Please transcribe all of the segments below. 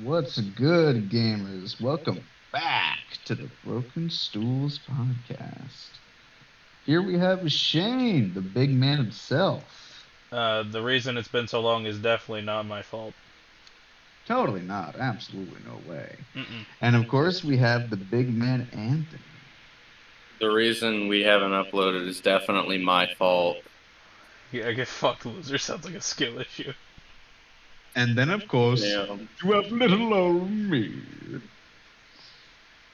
What's good, gamers? Welcome back to the Broken Stools podcast. Here we have Shane, the big man himself. The reason it's been so long is definitely not my fault. Totally not. Absolutely no way. Mm-mm. And of course, we have the big man Anthony. The reason we haven't uploaded is definitely my fault. Yeah, I get fucked loser sounds like a skill issue. And then, of course, Yeah. you have little old me.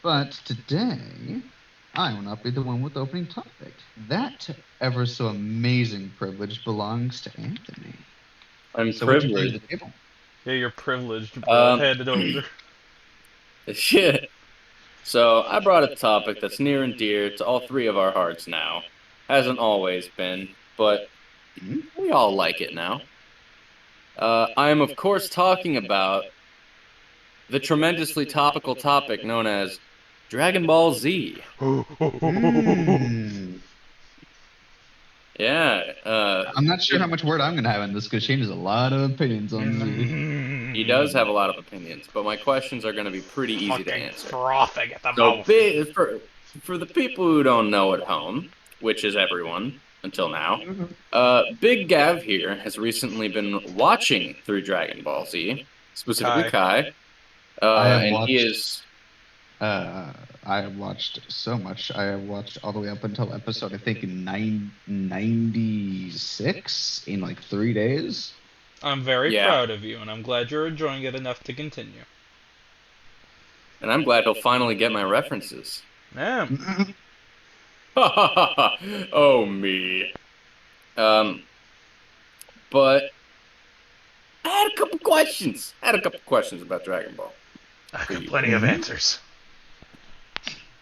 But today, I will not be the one with the opening topic. That ever so amazing privilege belongs to Anthony. I'm So what you bring to privileged. the table? Yeah, you're privileged, bro. Hand it over. Shit. So I brought a topic that's near and dear to all three of our hearts now. Hasn't always been, but we all like it now. I am of course talking about the tremendously topical topic known as Dragon Ball Z. Hmm. Yeah, I'm not sure how much word I'm going to have in this because Shane has a lot of opinions on Z. he does have a lot of opinions, but my questions are going to be pretty easy to Fucking answer. frothing at the So mouth. for the people who don't know at home, which is everyone until now, Big Gav here has recently been watching through Dragon Ball Z, specifically Kai, I have and he watched. is I have watched so much. I have watched all the way up until episode I think 96 in like 3 days. I'm very yeah, proud of you, and I'm glad you're enjoying it enough to continue. and I'm glad he'll finally get my references. Yeah. Oh me. But I had a couple questions. About Dragon Ball. I got you. plenty of answers.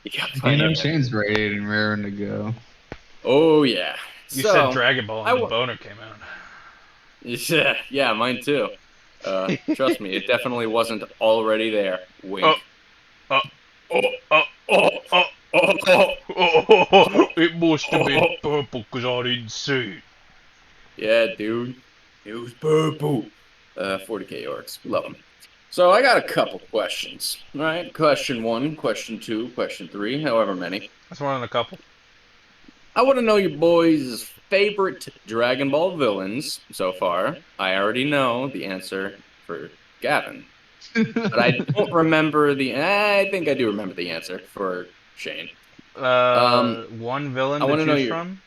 Yeah, You know, Shane's ready and raring to go. Oh yeah. You So, said Dragon Ball, and I the w- boner came out. yeah, mine too. Trust me, it definitely wasn't already there. Oh, Wink. oh, Oh, oh, oh, oh, oh, oh, oh, it must have been oh. purple because I didn't see it. Yeah, dude. It was purple. 40k orcs. Love them. So I got a couple questions. All right. Question one, question two, question three, however many. That's more than a couple. I want to know your boys' favorite Dragon Ball villains so far. I already know the answer for Gavin, but I don't remember the. I think I do remember the answer for Shane. One villain I to want to know choose your from.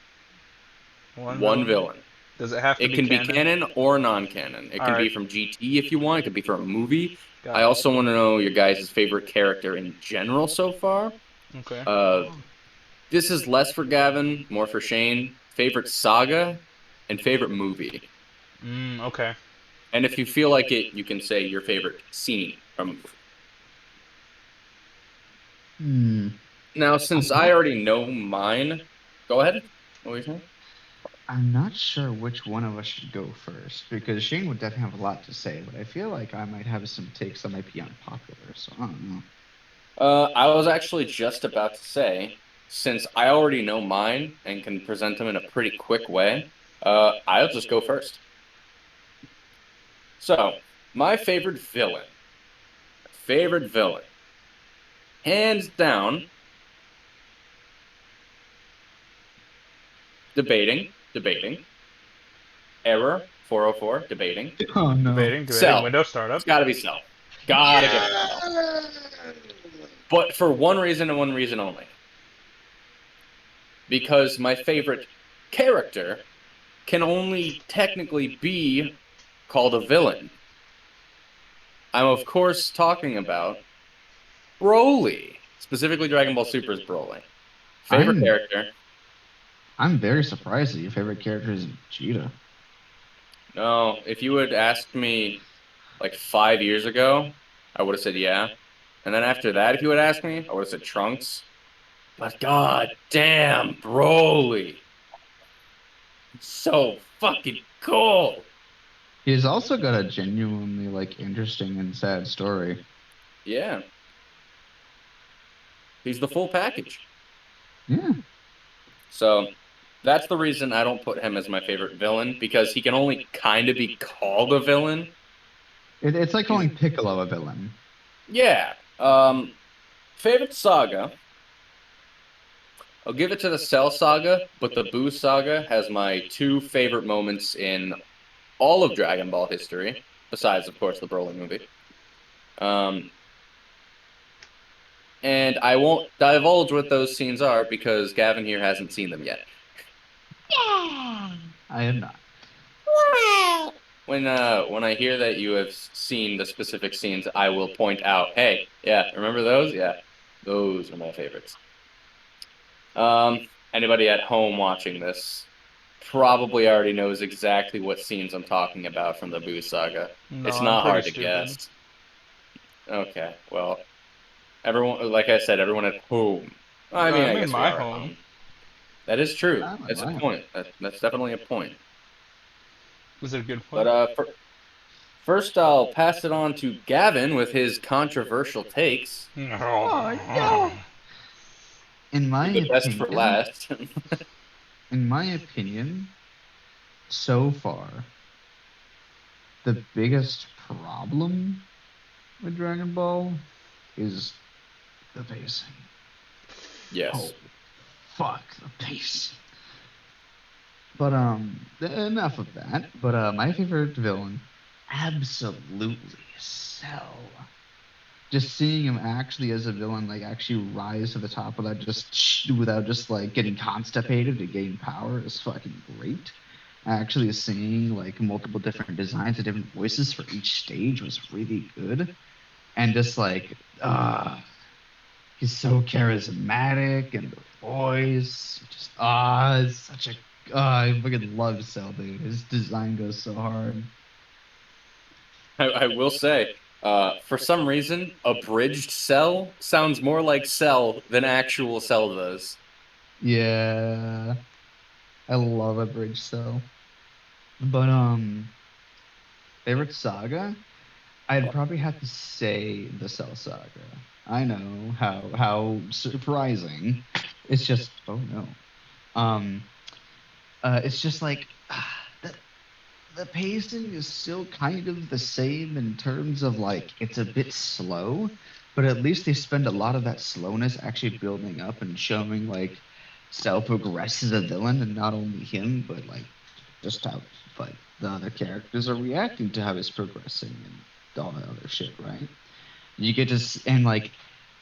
one villain. Does it have to It be can be canon? canon or non-canon. It All can right. be from GT if you want. It could be from a movie. Got I it. also want to know your guys' favorite character in general so far. Okay. This is less for Gavin, more for Shane. Favorite saga and favorite movie. Okay. And if you feel like it, you can say your favorite scene from a movie. Hmm. Now, since I already know mine, go ahead. What were you saying? I'm not sure which one of us should go first because Shane would definitely have a lot to say, but I feel like I might have some takes that might be unpopular, so I don't know. I was actually just about to say, since I already know mine and can present them in a pretty quick way, I'll just go first. So, my favorite villain, hands down, debating, error 404, debating, Oh no. Debating. Cell. Windows startup. It's gotta be Cell. Gotta get Cell. But for one reason and one reason only. Because my favorite character can only technically be called a villain. I'm of course talking about Broly, specifically Dragon Ball Super's Broly. Favorite character. I'm very surprised that your favorite character is Vegeta. No, if you would ask me like 5 years ago, I would have said yeah. And then after that, if you would ask me, I would have said Trunks. But god damn, Broly. So fucking cool. He's also got a genuinely like interesting and sad story. Yeah. He's the full package. Yeah. So that's the reason I don't put him as my favorite villain, because he can only kind of be called a villain. It's like calling Piccolo a villain. Yeah. Favorite saga? I'll give it to the Cell Saga, but the Boo Saga has my two favorite moments in all of Dragon Ball history, besides, of course, the Broly movie. And I won't divulge what those scenes are because Gavin here hasn't seen them yet. I am not. When I hear that you have seen the specific scenes, I will point out, hey, yeah, remember those? Yeah, those are my favorites. Anybody at home watching this probably already knows exactly what scenes I'm talking about from the Boo Saga. No, It's I'm not pretty hard to stupid. guess. Okay, well, everyone, like I said, everyone at home. I No, mean, I I mean guess we my are at home. home. That is true. I'm That's a lying. point. That's definitely a point. Is it a good But point? first, I'll pass it on to Gavin with his controversial takes. Oh no! In my The best for opinion, last. so far, the biggest problem with Dragon Ball is the pacing. Yes. Oh, fuck the pacing. But enough of that. But my favorite villain, absolutely Cell. Just seeing him actually as a villain, like actually rise to the top without just like getting constipated and getting power is fucking great. Actually, seeing like multiple different designs and different voices for each stage was really good, and just like he's so charismatic and the voice, just it's such a I fucking love Cell, dude. His design goes so hard. I will say, for some reason, abridged Cell sounds more like Cell than actual Cell does. Yeah, I love a bridge Cell. But favorite saga? I'd probably have to say the Cell Saga. I know how surprising. It's just oh no. Um it's just like the pacing is still kind of the same in terms of like it's a bit slow, but at least they spend a lot of that slowness actually building up and showing like Cell progresses a villain and not only him, but like just how like the other characters are reacting to how he's progressing and all that other shit, right? You get to and like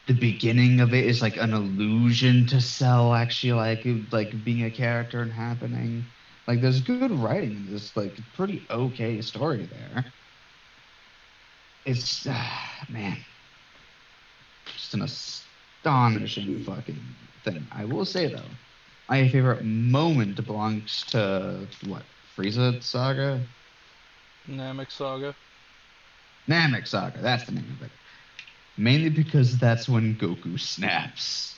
the beginning of it is like an allusion to Cell actually like being a character and happening. Like there's good writing in this like pretty okay story there. It's man, just an astonishing fucking thing. I will say though, my favorite moment belongs to what Frieza Saga, Namek Saga. Namek Saga. That's the name of it. Mainly because that's when Goku snaps,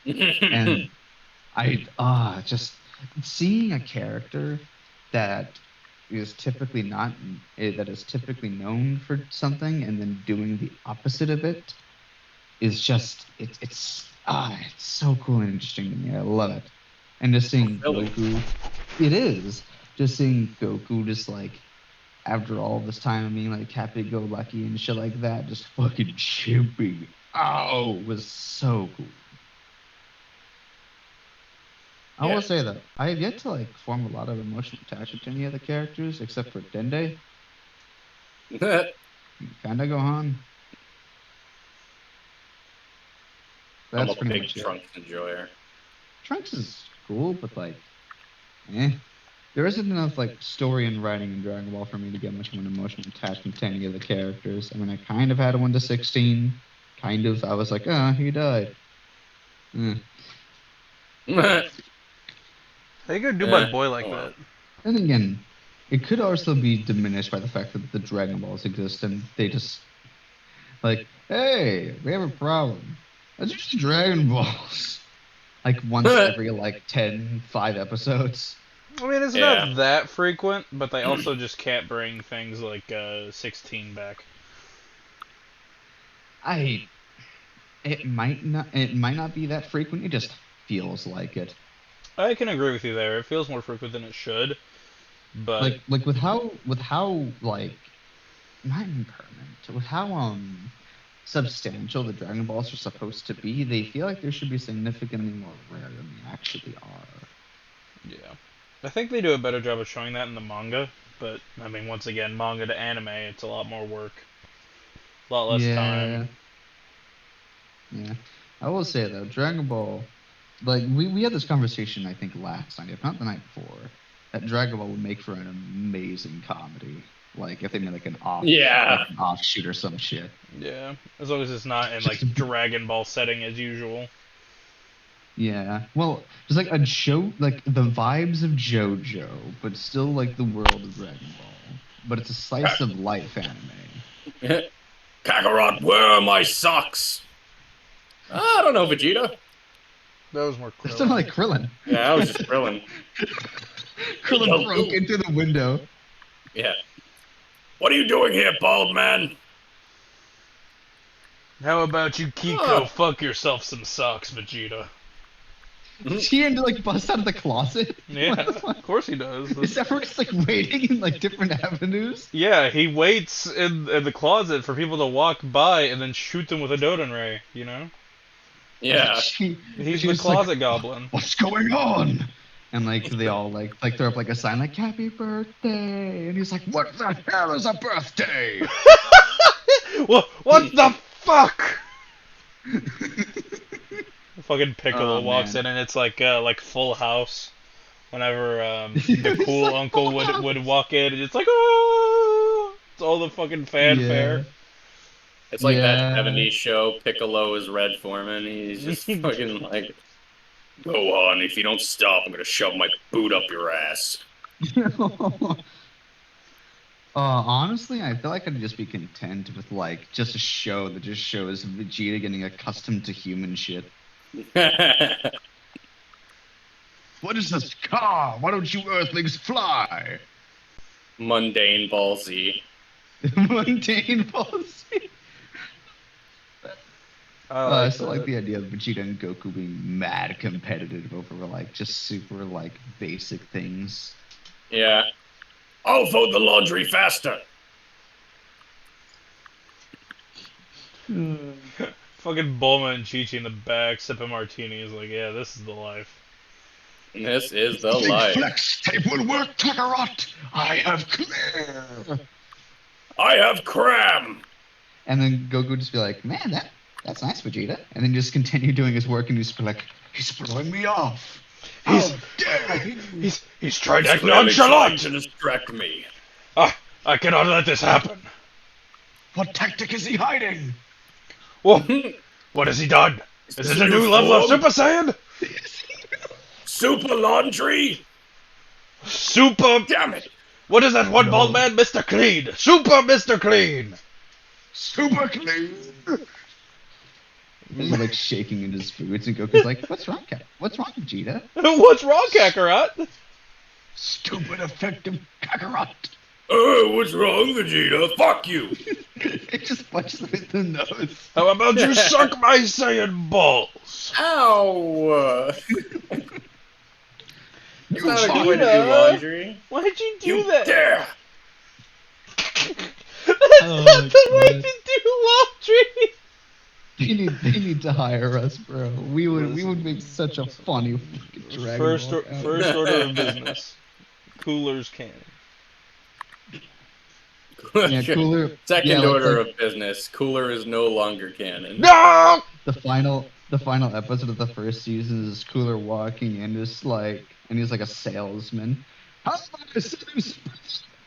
and just seeing a character that is typically not that is typically known for something and then doing the opposite of it is just it's so cool and interesting to me. I love it. And just seeing Fulfilling. Goku, it is just seeing Goku just like after all this time of being like happy-go-lucky and shit like that, just fucking chimping. Oh, it was so cool. I Yeah. will say though, I have yet to like form a lot of emotional attachment to any of the characters except for Dende. Kinda Gohan. I'm That's a pretty big much it. Trunks enjoyer. Trunks is cool, but like, eh. There isn't enough like story and writing in Dragon Ball for me to get much of an emotional attachment to any of the characters. I mean, I kind of had one to 16. Kind of. I was like, he died. Eh. How you gonna do my Eh, boy oh like well. that? And again, it could also be diminished by the fact that the Dragon Balls exist and they just like, hey, we have a problem. Let's use the Dragon Balls. Like once every like 5 episodes. I mean, it's Yeah. not that frequent, but they also just can't bring things like 16 back. I it might not be that frequent. It just feels like it. I can agree with you there. It feels more frequent than it should, but Like with how like not impermanent, with how substantial the Dragon Balls are supposed to be, they feel like they should be significantly more rare than they actually are. Yeah. I think they do a better job of showing that in the manga, but I mean, once again, manga to anime, it's a lot more work, a lot less time. Yeah, yeah. I will say though, Dragon Ball, like we had this conversation I think last night, if not the night before, that Dragon Ball would make for an amazing comedy. Like if they made like Yeah. an offshoot or some shit. Yeah, as long as it's not in like Just Dragon Ball setting as usual. yeah. Well, just like a show, like the vibes of JoJo, but still like the world of Dragon Ball. But it's a slice of life anime. Kakarot, where are my socks? I don't know, Vegeta. That was more That Krillin. sounded like Krillin. Yeah, I was just Krillin. Krillin broke into the window. Yeah. What are you doing here, bald man? How about you, Kiko, fuck yourself some socks, Vegeta? Is he into like bust out of the closet? Yeah, What the fuck? of course he does. Is everyone just like waiting in like different avenues? Yeah, he waits in the closet for people to walk by and then shoot them with a Doden Ray, you know? Yeah. He's He's the closet goblin. What's going on? And like they all like throw up like a sign like "Happy Birthday," and he's like, "What the hell is a birthday?" What the fuck? Fucking Piccolo Oh, walks man. in and it's like Full House. Whenever the cool like uncle Full would House. walk in, and it's like, oh, it's all the fucking fanfare. Yeah. It's like that Yeah. 70s show, Piccolo is Red Foreman. He's just fucking like, go on, if you don't stop, I'm gonna shove my boot up your ass. Honestly, I feel like I'd just be content with like just a show that just shows Vegeta getting accustomed to human shit. What is this car? Why don't you Earthlings fly? Mundane Ball Z. Mundane policy. I still like that. the idea of Vegeta and Goku being mad competitive over like just super like basic things. Yeah. I'll fold the laundry faster. Fucking Bulma and Chi-Chi in the back sipping martinis. Like, yeah, this is the life. This is the Big life. flex tape will work, Kakarot. I have clear. I have cram. And then Goku would just be like, "Man, that's nice, Vegeta." And then just continue doing his work and just be like, "He's blowing me off. How dare he?" He's trying to He's act clearly trying nonchalant. to distract me. I cannot let this happen. What tactic is he hiding? Whoa, what has he done? Is it a new level of Super Saiyan? Super laundry? Super. Damn it. What is that one No. bald man, Mr. Clean? Super Mr. Clean. Super clean. He's like shaking in his boots, and Goku's like, "What's wrong, Cat? What's wrong, Vegeta?" What's wrong, Kakarot? Stupid effective Kakarot. Oh, what's wrong, Vegeta? Fuck you. It just punches him in the nose. How about you suck my Saiyan balls? Ow. You That's not a good way to do Vegeta. laundry. Why'd you do You that? dare. That's Oh, not the way God. to do laundry. They need to hire us, bro. We would make such a funny fucking Dragon First Ball account. order of business. Coolers can. Yeah, cooler. Second yeah, like- order like of business. Cooler is no longer canon. No. the final episode of the first season is Cooler walking in, just like, and he's like a salesman. How about I sell you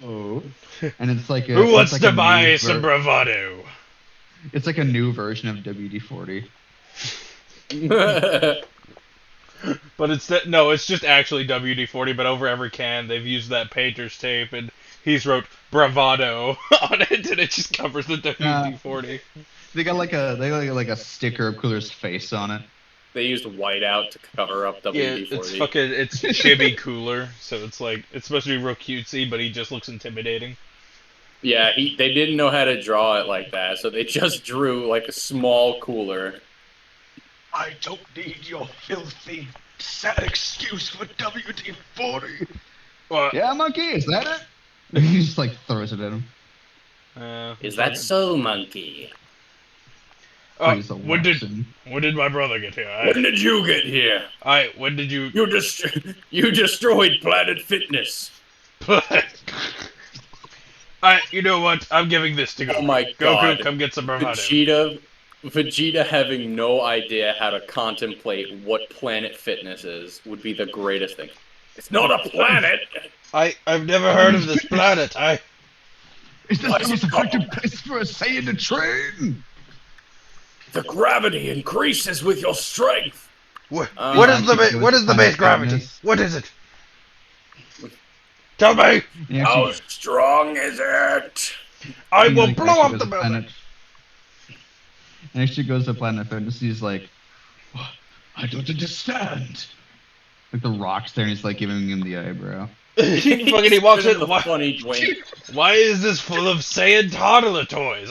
Oh, and it's like Who wants it's to like a buy new some bravado? It's like a new version of WD-40. But it's just actually WD-40, but over every can they've used that painter's tape, and he's wrote bravado on it, and it just covers the WD-40. They got like a sticker of Cooler's face on it. They used whiteout to cover up Yeah, WD-40. it's chibi Cooler, so it's like it's supposed to be real cutesy, but he just looks intimidating. Yeah, they didn't know how to draw it like that, so they just drew like a small Cooler. I don't need your filthy, sad excuse for WD-40. Well, Yeah, monkey, is that it? He just like throws it at him. Is that so, monkey? Praise the When did Larson. my brother get here? When did you get here? When did you? You destroyed Planet Fitness. You know what? I'm giving this to Goku. Oh my Goku, god. come get some bravado. Vegeta having no idea how to contemplate what Planet Fitness is would be the greatest thing. It's not a planet! I've never heard of this planet. Is this What the is most it effective called? place for a Saiyan to train? The gravity increases with your strength. What Actually goes to Planet base gravity? Fitness. What is it? Tell me. He How actually, strong is it? I he, will like, blow actually up goes the to building. and actually goes to Planet Fitness. He's like, "Oh, I don't understand. Like the Rock's there, and he's like giving him the eyebrow. He walks in. The funny Dwayne. Why is this full of Saiyan toddler toys?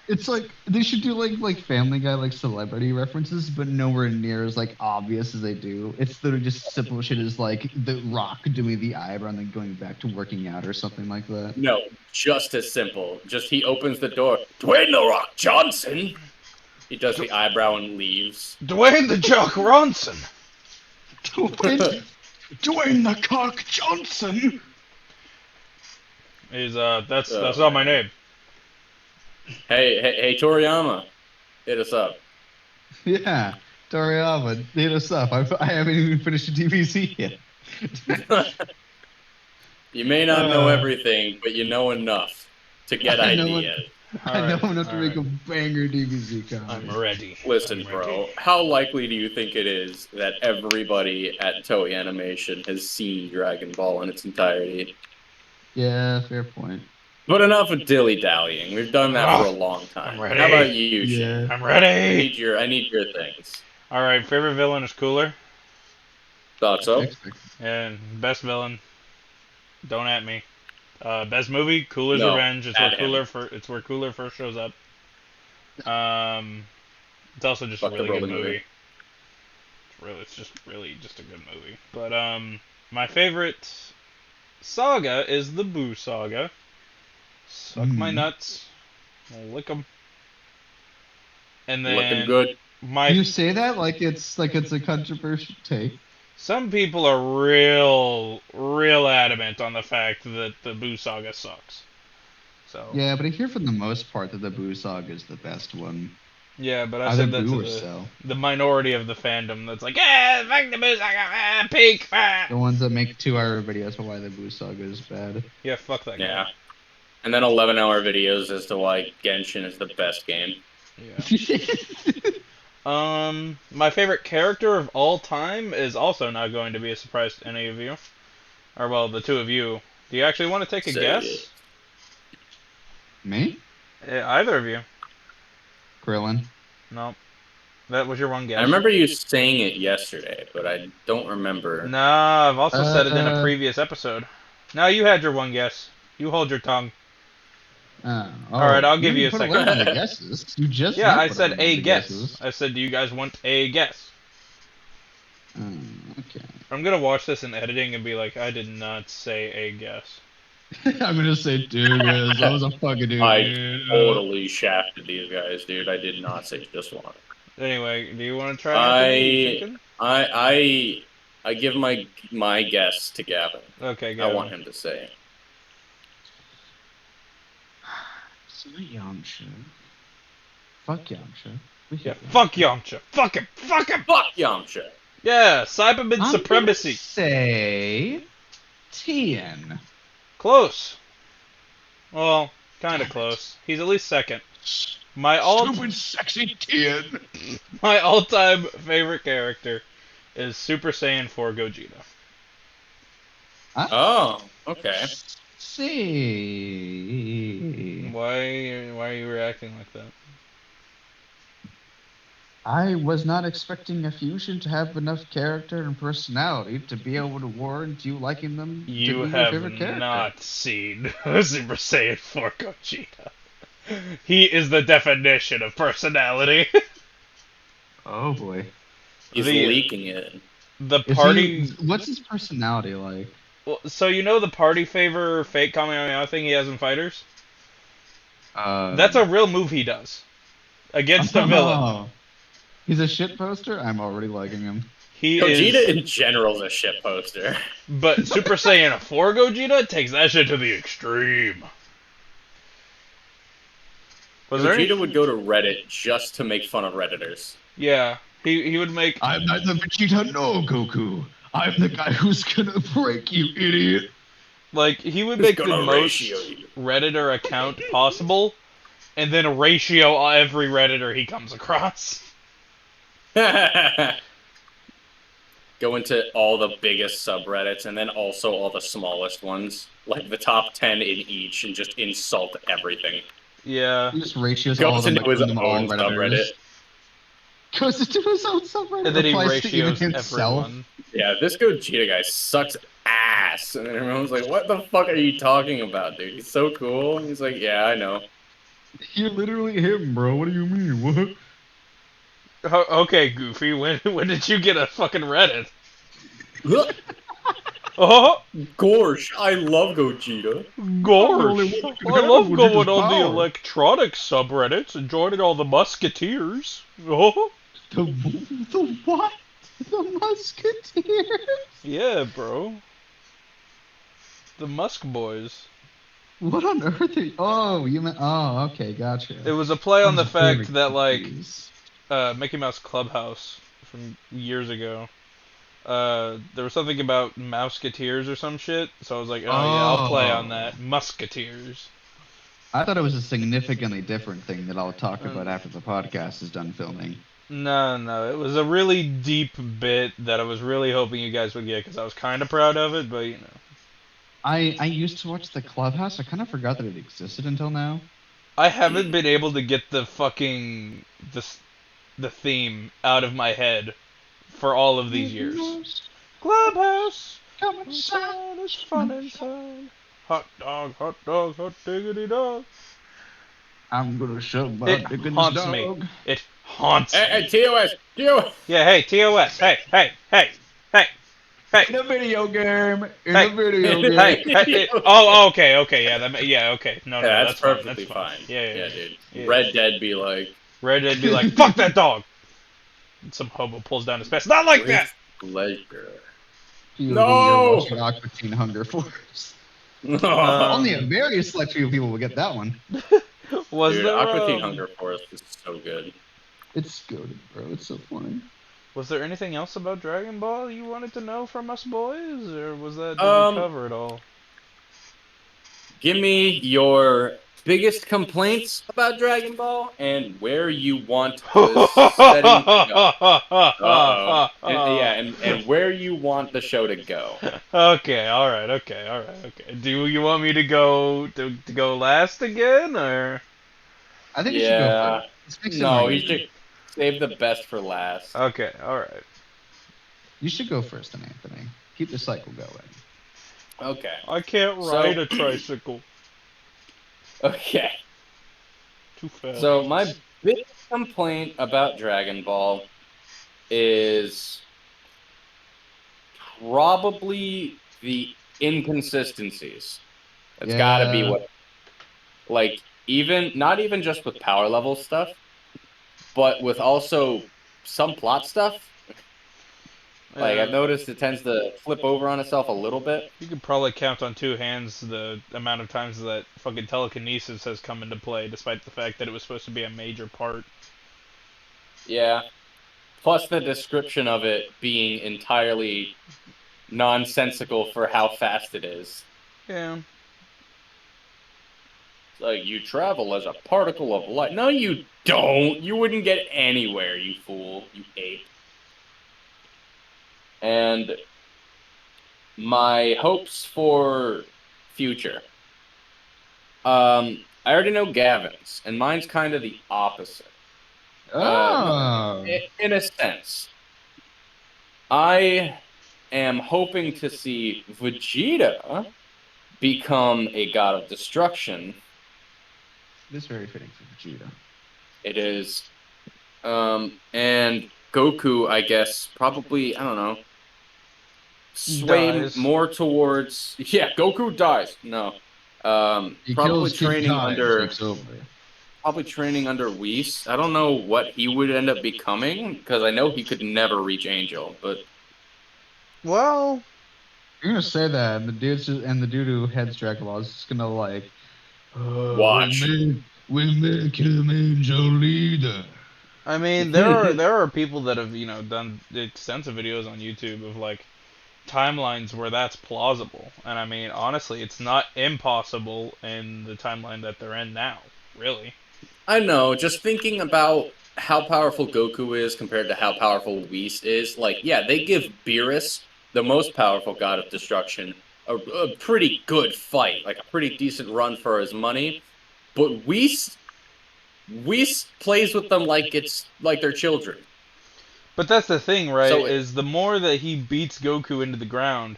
It's like they should do like Family Guy like celebrity references, but nowhere near as like obvious as they do. It's literally just simple shit as like the Rock doing the eyebrow and then going back to working out or something like that. No, just as simple. Just he opens the door. Dwayne The Rock Johnson! He does the eyebrow and leaves. Dwayne the Jock Ronson. Dwayne the Cock Johnson. That's not my name. Hey, Toriyama. Hit us up. Yeah, Toriyama, hit us up. I haven't even finished the DVC yet. You may not know everything, but you know enough to get I know ideas. I know Alright, enough to make a banger DVC I'm comic. ready. Listen, I'm bro, ready. how likely do you think it is that everybody at Toei Animation has seen Dragon Ball in its entirety? Yeah, fair point. But enough of dilly-dallying. We've done that for a long time. I'm ready. How about you, Shane? I'm I ready. need your things. All right, favorite villain is Cooler, Thought so? and best villain. Don't at me. Best movie, Cooler's No, Revenge. It's at him. It's where Cooler first shows up. It's also just Fuck a the really good Broly movie. movie. It's just really just a good movie. But my favorite saga is the Boo saga. Suck my nuts, lick 'em, and then Looking good. You say that like it's a controversial take. Some people are real adamant on the fact that the Boo saga sucks. So Yeah, but I hear for the most part that the Boo Saga is the best one. yeah, but I Either said that's Boo or Cell. the minority of the fandom that's like, fuck the Boo saga, peak, The ones that make 2-hour videos for why the Boo Saga is bad. yeah, fuck that Yeah. guy. And then 11-hour videos as to why Genshin is the best game. Yeah. My favorite character of all time is also not going to be a surprise to any of you, or well, the two of you. Do you actually want to take a Say guess? it. Me? Either of you? Krillin. No. That was your one guess. I remember you saying it yesterday, but I don't remember. No, I've also said it in a previous episode. No, you had your one guess. You hold your tongue. Alright, I'll give you a second. On the guesses. You just Yeah, now I put said on a the guess. guesses. I said, do you guys want a guess? Okay. I'm gonna watch this in editing and be like, I did not say a guess. I'm gonna say, dude, guys, that was a fucking dude. I totally shafted these guys, dude. I did not say just one. Anyway, do you want to try? Anthony? I give my guess to Gavin. Okay, I go. want him to say. It's not Yamcha. Fuck Yamcha. Yeah, fuck Yamcha. Fuck him. Fuck him. Fuck Yamcha. Yeah, Cyberman I'm supremacy. gonna say Tien. Close. Well, kind of close. He's at least second. My Stupid sexy Tien. all-time favorite character is Super Saiyan 4 Gogeta. Oh, okay. See. Why are you reacting like that? I was not expecting a fusion to have enough character and personality to be able to warrant you liking them to You be your have favorite character. not seen Super Saiyan 4 Gogeta. He is the definition of personality. Oh boy. He's leaking it. The party. What's his personality like? Well, so you know the party favor fake Kamehameha thing he has in Fighters? That's a real move he does against a villain. Oh, he's a shit poster. I'm already liking him. He Gogeta is, in general is a shit poster. but Super Saiyan 4 Gogeta takes that shit to the extreme. Was there any? Gogeta would go to Reddit just to make fun of Redditors. Yeah, he would make. I'm not the Vegeta, no, Goku. I'm the guy who's gonna break you, idiot. Like, he would Who's make the gonna ratio most you? Redditor account possible, and then ratio every Redditor he comes across. Go into all the biggest subreddits and then also all the smallest ones, like the top 10 in each, and just insult everything. Yeah. He just ratios all Goes of them, into like his them all own Redditors. subreddit. Goes into his own subreddit. And then he Replies to even ratios himself. everyone. Yeah, this Gogeta guy sucks ass. And then everyone's like, what the fuck are you talking about, dude? He's so cool. And he's like, yeah, I know. You're literally him, bro. What do you mean? What? Okay, Goofy, when did you get a fucking Reddit? Oh, Gorsh, I love Gogeta. gosh. one that can I handle love going Vegeta's on the power. electronic subreddits and joining all the musketeers. Oh, The what? The Musketeers? yeah, bro. The Musk Boys. What on earth are you? Oh, you meant. Oh, okay, gotcha. It was a play on I the was very fact that, like, confused. Mickey Mouse Clubhouse from years ago. There was something about Mouseketeers or some shit, so I was like, oh yeah, I'll play on that. Musketeers. I thought it was a significantly different thing that I'll talk about Um, after the podcast is done filming. No, it was a really deep bit that I was really hoping you guys would get because I was kind of proud of it, but you know. I used to watch the Clubhouse. I kind of forgot that it existed until now. I haven't been able to get the fucking the theme out of my head for all of these years. Clubhouse, Come inside is fun inside. Hot dog, hot diggity dog. I'm gonna shove my It dick in this haunts me. dog. It haunts Hey, me. TOS, TOS. Yeah, hey, TOS. Hey, hey, hey, hey, hey. In a video game. In Hey. a video game. Hey. Oh, okay. Yeah, okay. No, Yeah, that's that's fine. perfectly That's fine. fine. Yeah. Dude. Yeah. Red Dead be like, Red Dead be like, fuck that dog. And some hobo pulls down his pants. Not like that. with pleasure. You're No! watching Aqua Teen Hunger Force. No! Only a very select few people will get that one. Was Dude, there Aqua Teen Hunger Force is so good. It's good, bro. It's so funny. Was there anything else about Dragon Ball you wanted to know from us boys, or was that did we Um, cover it all? Give me your biggest complaints about Dragon Ball and where you want the setting to go. Uh-oh. And where you want the show to go. Okay, all right. Do you want me to go last again, or? I think you should go Yeah. first. Let's make some No, more you easy. should save the best for last. Okay, all right. You should go first, then, Anthony. Keep the cycle going. Okay. I can't So- ride a tricycle. Okay. Too fast. So my biggest complaint about Dragon Ball is probably the inconsistencies. It's got to be what, like, even not even just with power level stuff, but with also some plot stuff. Like, I've noticed it tends to flip over on itself a little bit. You could probably count on two hands the amount of times that fucking telekinesis has come into play, despite the fact that it was supposed to be a major part. Yeah. Plus the description of it being entirely nonsensical for how fast it is. Yeah. It's like, you travel as a particle of light. No, you don't. You wouldn't get anywhere, you fool. You ape. And my hopes for future. I already know Gavin's, and mine's kind of the opposite. Oh. In a sense. I am hoping to see Vegeta become a god of destruction. This is very fitting for Vegeta. It is. And Goku, I guess, probably, I don't know, sway Dies. more towards... Yeah, Goku dies. No. He Probably kills King training Kai and under takes over. Whis. I don't know what he would end up becoming because I know he could never reach Angel, but Well, You're gonna say that, and the dude who heads Dragon Ball is just gonna like, watch. we make him Angel leader. I mean, there are people that have done extensive videos on YouTube of like timelines where that's plausible, and I mean honestly, it's not impossible in the timeline that they're in now. Really, I know, just thinking about how powerful Goku is compared to how powerful Whis is, like, yeah, they give Beerus, the most powerful god of destruction, a pretty good fight, like a pretty decent run for his money. But Whis plays with them like it's like they're children. but that's the thing, right? So Is the more that he beats Goku into the ground,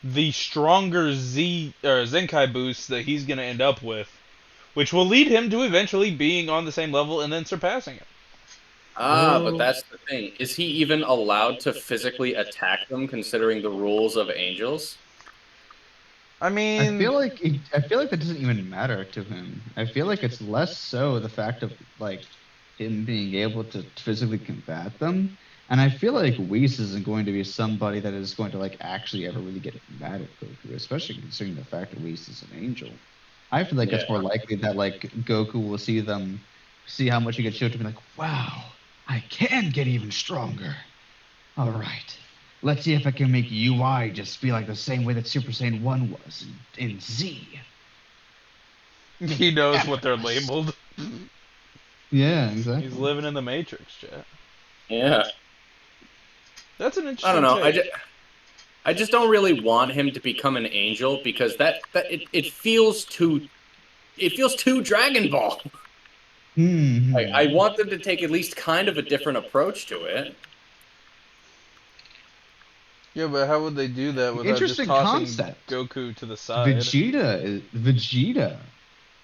the stronger Z or Zenkai boost that he's gonna end up with, which will lead him to eventually being on the same level and then surpassing it. but Well, that's the thing. Is he even allowed to physically attack them considering the rules of angels? I mean, I feel like that doesn't even matter to him. I feel like it's less so the fact of like him being able to physically combat them. And I feel like Whis isn't going to be somebody that is going to like actually ever really get mad at Goku, especially considering the fact that Whis is an angel. I feel like Yeah. it's more likely that like Goku will see how much he gets showed to be like, wow, I can get even stronger. All right. Let's see if I can make UI just be like the same way that Super Saiyan 1 was in Z. he knows what they're Effortless. labeled. Yeah, He's exactly. living in the Matrix, chat. Yeah. That's an I don't interesting know. take. I just don't really want him to become an angel because it feels too Dragon Ball. I Hmm. want them to take at least kind of a different approach to it. Yeah, but how would they do that without just Interesting tossing concept. Goku to the side? Vegeta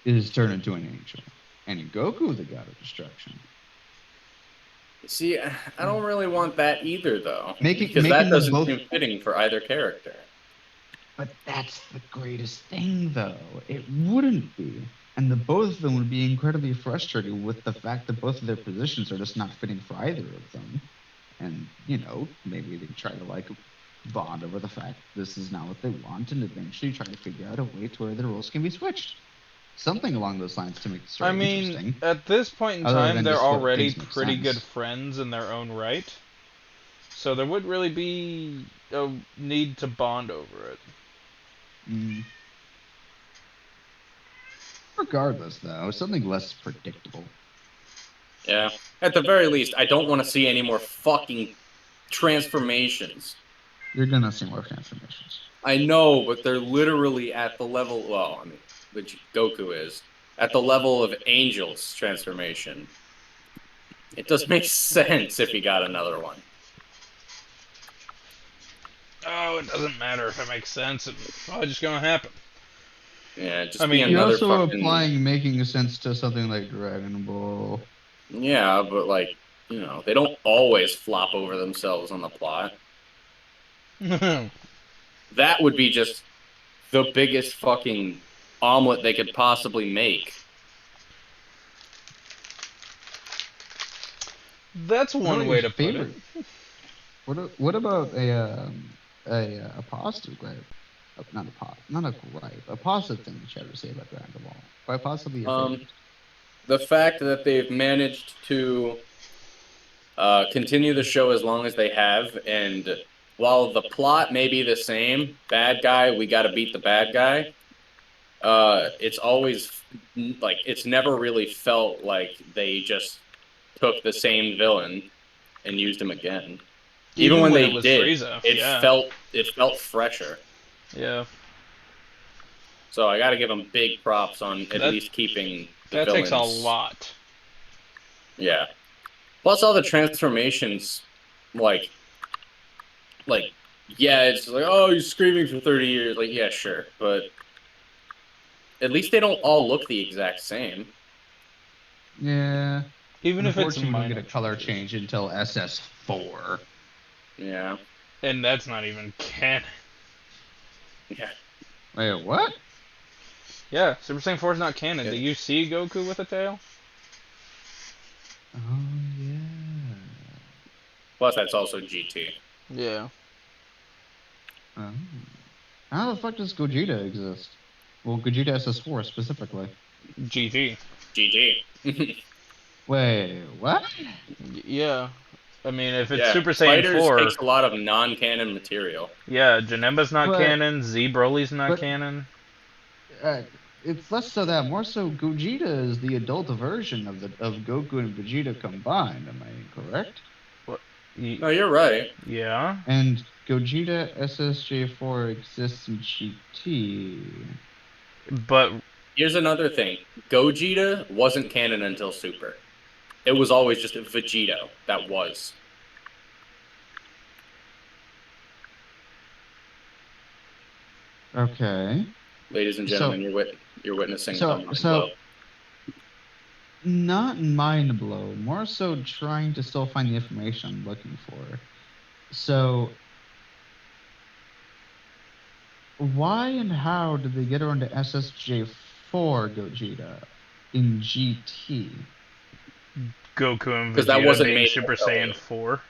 is turned into an angel, and Goku the god of destruction. See, I don't really want that either, though, because that Making them doesn't both. seem fitting for either character. But that's the greatest thing, though. It wouldn't be. And the both of them would be incredibly frustrated with the fact that both of their positions are just not fitting for either of them. And, maybe they try to like bond over the fact this is not what they want and eventually try to figure out a way to where the roles can be switched. Something along those lines to make the I story mean, interesting, at this point in other time, than they're just what already things make pretty good sense. friends in their own right. So there would really be a need to bond over it. Mm. Regardless, though, something less predictable. Yeah. At the very least, I don't want to see any more fucking transformations. You're gonna see more transformations. I know, but they're literally at the level. Well, I mean, which Goku is at the level of Angel's transformation. It does make sense if he got another one. Oh, it doesn't matter if it makes sense. It's probably just gonna happen. Yeah, I just be mean, You're another also fucking. applying making sense to something like Dragon Ball. Yeah, but like, they don't always flop over themselves on the plot. That would be just the biggest fucking omelet they could possibly make. that's What one about your way to put it. favorite? What about a positive gripe? Not a gripe, a positive thing that you have to say about Dragon Ball. Why possibly your Um, favorite? the fact that they've managed to continue the show as long as they have, and while the plot may be the same, bad guy, we got to beat the bad guy. It's always like it's never really felt like they just took the same villain and used him again. Even Even when when it they was did, Frieza, yeah, it felt fresher. yeah. So I got to give them big props on at That least keeping the that takes a villains. lot. Yeah. Plus all the transformations, like like yeah, it's like oh he's screaming for 30 years. Like yeah, sure, but at least they don't all look the exact same. Yeah. Even if it's Unfortunately, we don't get minor a color changes, change until SS4. Yeah. and that's not even canon. Yeah. Wait, what? Yeah, Super Saiyan 4 is not canon. Yeah. Do you see Goku with a tail? Oh yeah. Plus, that's also GT. Yeah. Oh. How the fuck does Gogeta exist? Well, Gogeta SS4 specifically. GT. GT. Wait, what? Yeah. I mean, if it's Yeah, Super Saiyan Fighters 4, takes a lot of non-canon material. yeah, Janemba's not But canon, Z Broly's not but canon. uh, it's less so that, more so Gogeta is the adult version of Goku and Vegeta combined. Am I incorrect? What? No, you're right. Yeah. And Gogeta SSJ4 exists in GT. But Here's another thing. Gogeta wasn't canon until Super. It was always just Vegito that was. Okay. Ladies and So gentlemen, you're witnessing a so mind blow. so not mind blow, more so trying to still find the information I'm looking for. So why and how did they get around to SSJ4 Gogeta in GT? Goku and Because that Vegeta wasn't being made Super Saiyan 4.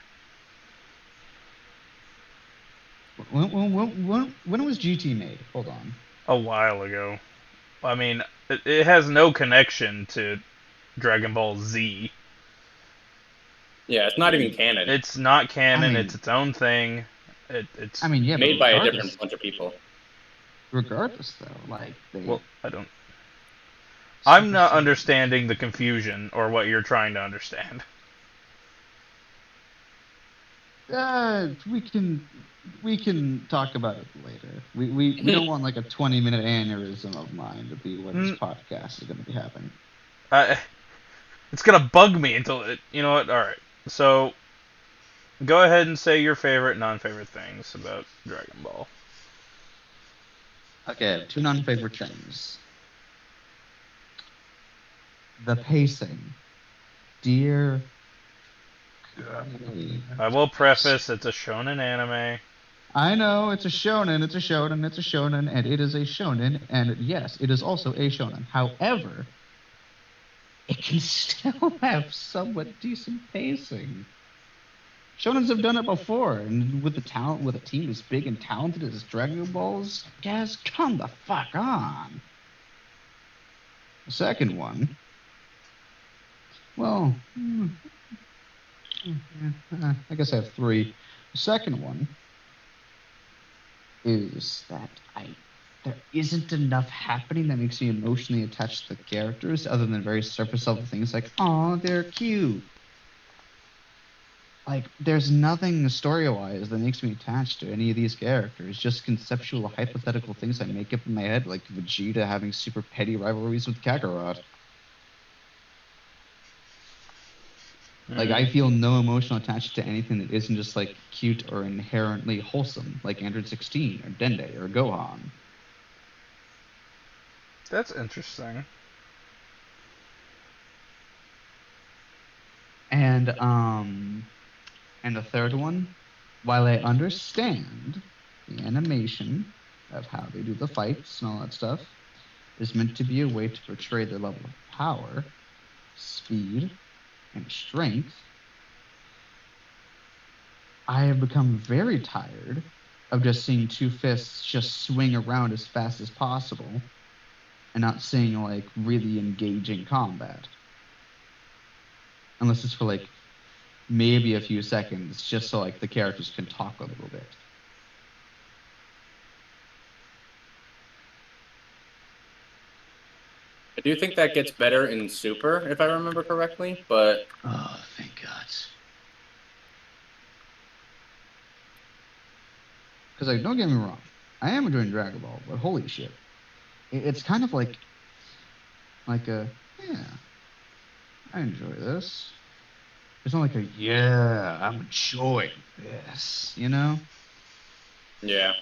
When was GT made? Hold on. A while ago. I mean, it has no connection to Dragon Ball Z. Yeah, it's not even canon. It's not I canon. It's mean, its own thing. It's yeah, but Made by a different bunch of people. regardless though, like well, they I don't. I'm Super not Saiyan. understanding the confusion or what you're trying to understand. We can talk about it later. We don't want like a 20-minute aneurysm of mine to be where this Mm, podcast is going to be happening. I, it's gonna bug me until it. You know what? All right. So go ahead and say your favorite, non-favorite things about Dragon Ball. Okay, I have two non-favorite things. The pacing. Dear God. I will preface: it's a shonen anime. I know it's a shonen, it's a shonen, it's a shonen, and it is a shonen, and yes, it is also a shonen. However, it can still have somewhat decent pacing. Shonens have done it before, and with the talent, with a team as big and talented as Dragon Balls, guys, come the fuck on. The second one, well, I guess I have three. The second one is that there isn't enough happening that makes me emotionally attached to the characters, other than very surface level things like, "Oh, they're cute." Like, there's nothing story-wise that makes me attached to any of these characters. Just conceptual, hypothetical things I make up in my head, like Vegeta having super petty rivalries with Kakarot. Like, I feel no emotional attachment to anything that isn't just like cute or inherently wholesome, like Android 16 or Dende or Gohan. That's interesting. And and the third one, while I understand the animation of how they do the fights and all that stuff, is meant to be a way to portray their level of power, speed, and strength, I have become very tired of just seeing two fists just swing around as fast as possible and not seeing like really engaging combat. Unless it's for like maybe a few seconds, just so like the characters can talk a little bit. I do think that gets better in Super, if I remember correctly, but Oh, thank God. Because like, don't get me wrong, I am enjoying Dragon Ball, but holy shit, it's kind of like yeah, I enjoy this. It's not like yeah, I'm enjoying this, you know? yeah.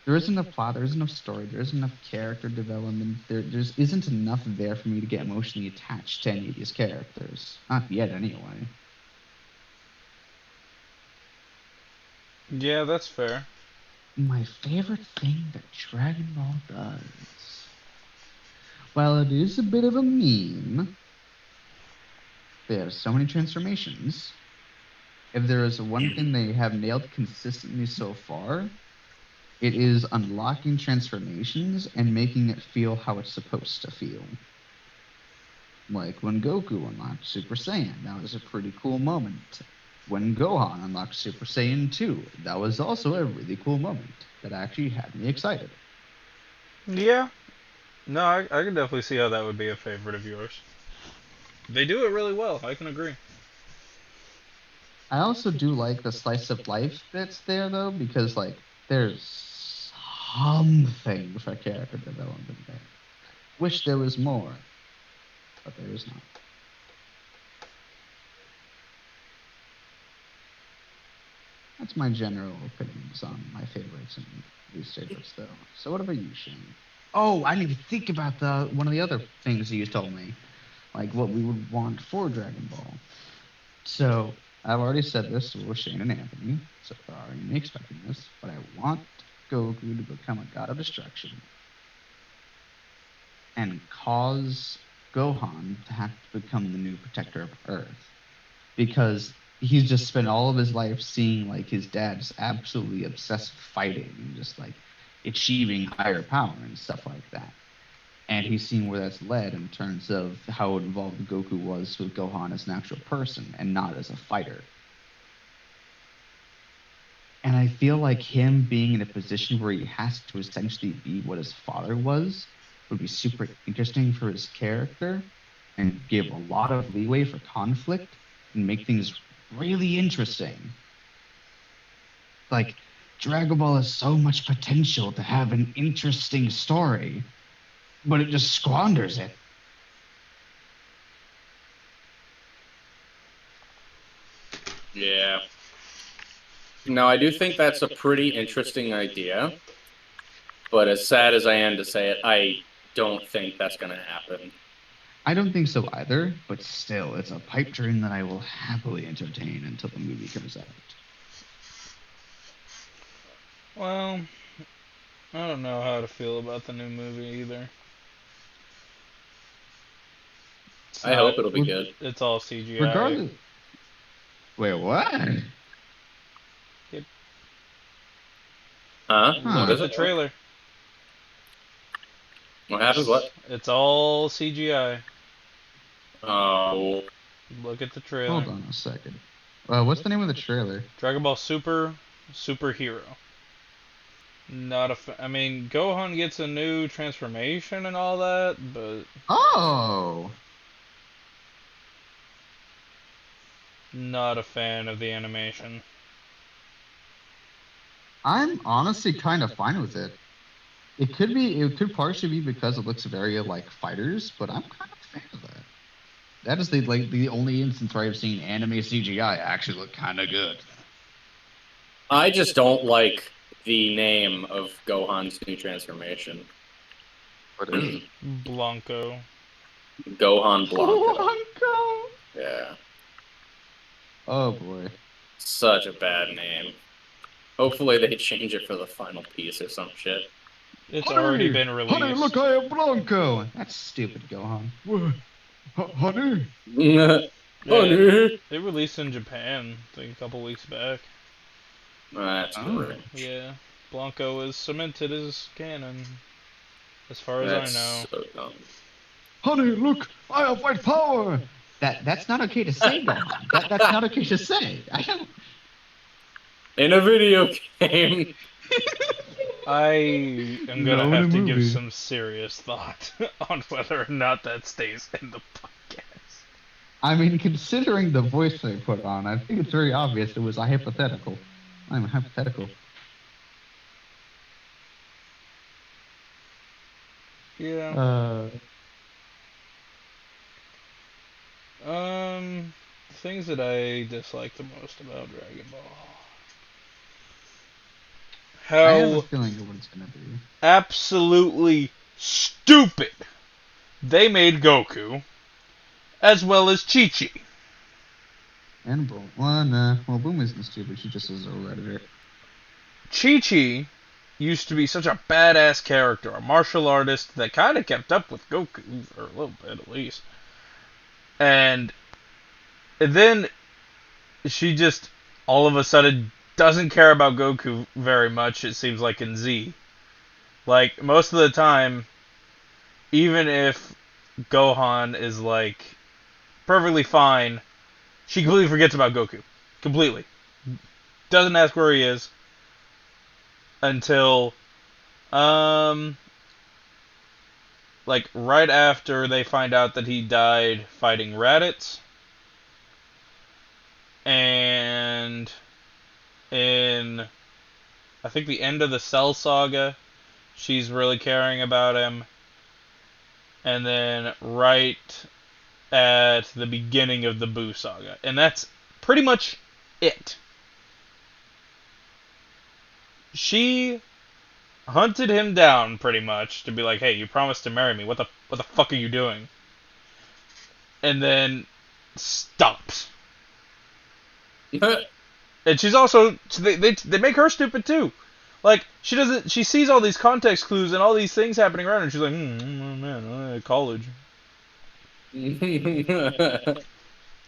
There isn't enough plot, there isn't enough story, there isn't enough character development, there's isn't enough there for me to get emotionally attached to any of these characters. Not yet, anyway. Yeah, that's fair. My favorite thing that Dragon Ball does. while it is a bit of a meme, they have so many transformations. If there is one thing they have nailed consistently so far, it is unlocking transformations and making it feel how it's supposed to feel. Like when Goku unlocked Super Saiyan, that was a pretty cool moment. When Gohan unlocked Super Saiyan 2, that was also a really cool moment that actually had me excited. Yeah. No, I can definitely see how that would be a favorite of yours. They do it really well. I can agree. I also do like the slice of life bits there though, because like there's something for character development there. Wish there was more, but there is not. That's my general opinions on my favorites and least favorites, though. So what about you, Shane? Oh, I didn't even think about the one of the other things you told me, like what we would want for Dragon Ball. So I've already said this with Shane and Anthony, so they're already expecting this, but I want Goku to become a god of destruction and cause Gohan to have to become the new protector of Earth. Because he's just spent all of his life seeing like his dad just absolutely obsessed with fighting and just like achieving higher power and stuff like that. And he's seen where that's led in terms of how involved Goku was with Gohan as an actual person and not as a fighter. And I feel like him being in a position where he has to essentially be what his father was would be super interesting for his character and give a lot of leeway for conflict and make things really interesting. Like, Dragon Ball has so much potential to have an interesting story, but it just squanders it. Yeah. Now, I do think that's a pretty interesting idea, but as sad as I am to say it, I don't think that's going to happen. I don't think so either, but still, it's a pipe dream that I will happily entertain until the movie comes out. Well, I don't know how to feel about the new movie either. It's I not. hope it'll be good. It's all CGI. Regardless. Wait, what? Huh? Huh. What Look at is the it? trailer. What happens? What? It's all CGI. Oh. Look at the trailer. Hold on a second. What's the name of the trailer? Dragon Ball Super Superhero. Not a. I mean, Gohan gets a new transformation and all that, but Oh! not a fan of the animation. I'm honestly kind of fine with it. It could partially be because it looks very like fighters, but I'm kind of a fan of that. That is the only instance where I've seen anime CGI actually look kind of good. I just don't like the name of Gohan's new transformation. What is it? Blanco. Gohan Blanco. Blanco. Yeah. Oh boy. Such a bad name. Hopefully they change it for the final piece or some shit. It's already been Honey, released. look, I am Blanco. That's stupid, Gohan. Honey. Yeah, Honey. it released in Japan, I think a couple weeks back. That's Oh. great. Yeah, Blanco is cemented as canon, as far as That's I know. so dumb. Honey, look, I have white power. That's not okay to say, Gohan. That's not okay to say. I don't. In a video game. I am gonna No, in a have to give movie. some serious thought on whether or not that stays in the podcast. I mean, considering the voice they put on, I think it's very obvious it was a hypothetical. I'm a hypothetical. Yeah. Things that I dislike the most about Dragon Ball. I have a How feeling of what it's gonna be. absolutely stupid they made Goku, as well as Chi Chi. And Boom. Well, nah. Well, Boom isn't stupid. She just is a redditor. Chi Chi used to be such a badass character, a martial artist that kind of kept up with Goku for a little bit at least. And then she just all of a sudden doesn't care about Goku very much, it seems like in Z. Like, most of the time, even if Gohan is, like, perfectly fine, she completely forgets about Goku. Completely. Doesn't ask where he is until, um, like, right after they find out that he died fighting Raditz. And in, I think, the end of the Cell Saga, she's really caring about him. And then right at the beginning of the Buu Saga. And that's pretty much it. She hunted him down pretty much to be like, "Hey, you promised to marry me. What the fuck are you doing?" And then stops. And she's also they make her stupid too. Like, she doesn't. She sees all these context clues and all these things happening around her. And she's like, oh man, college.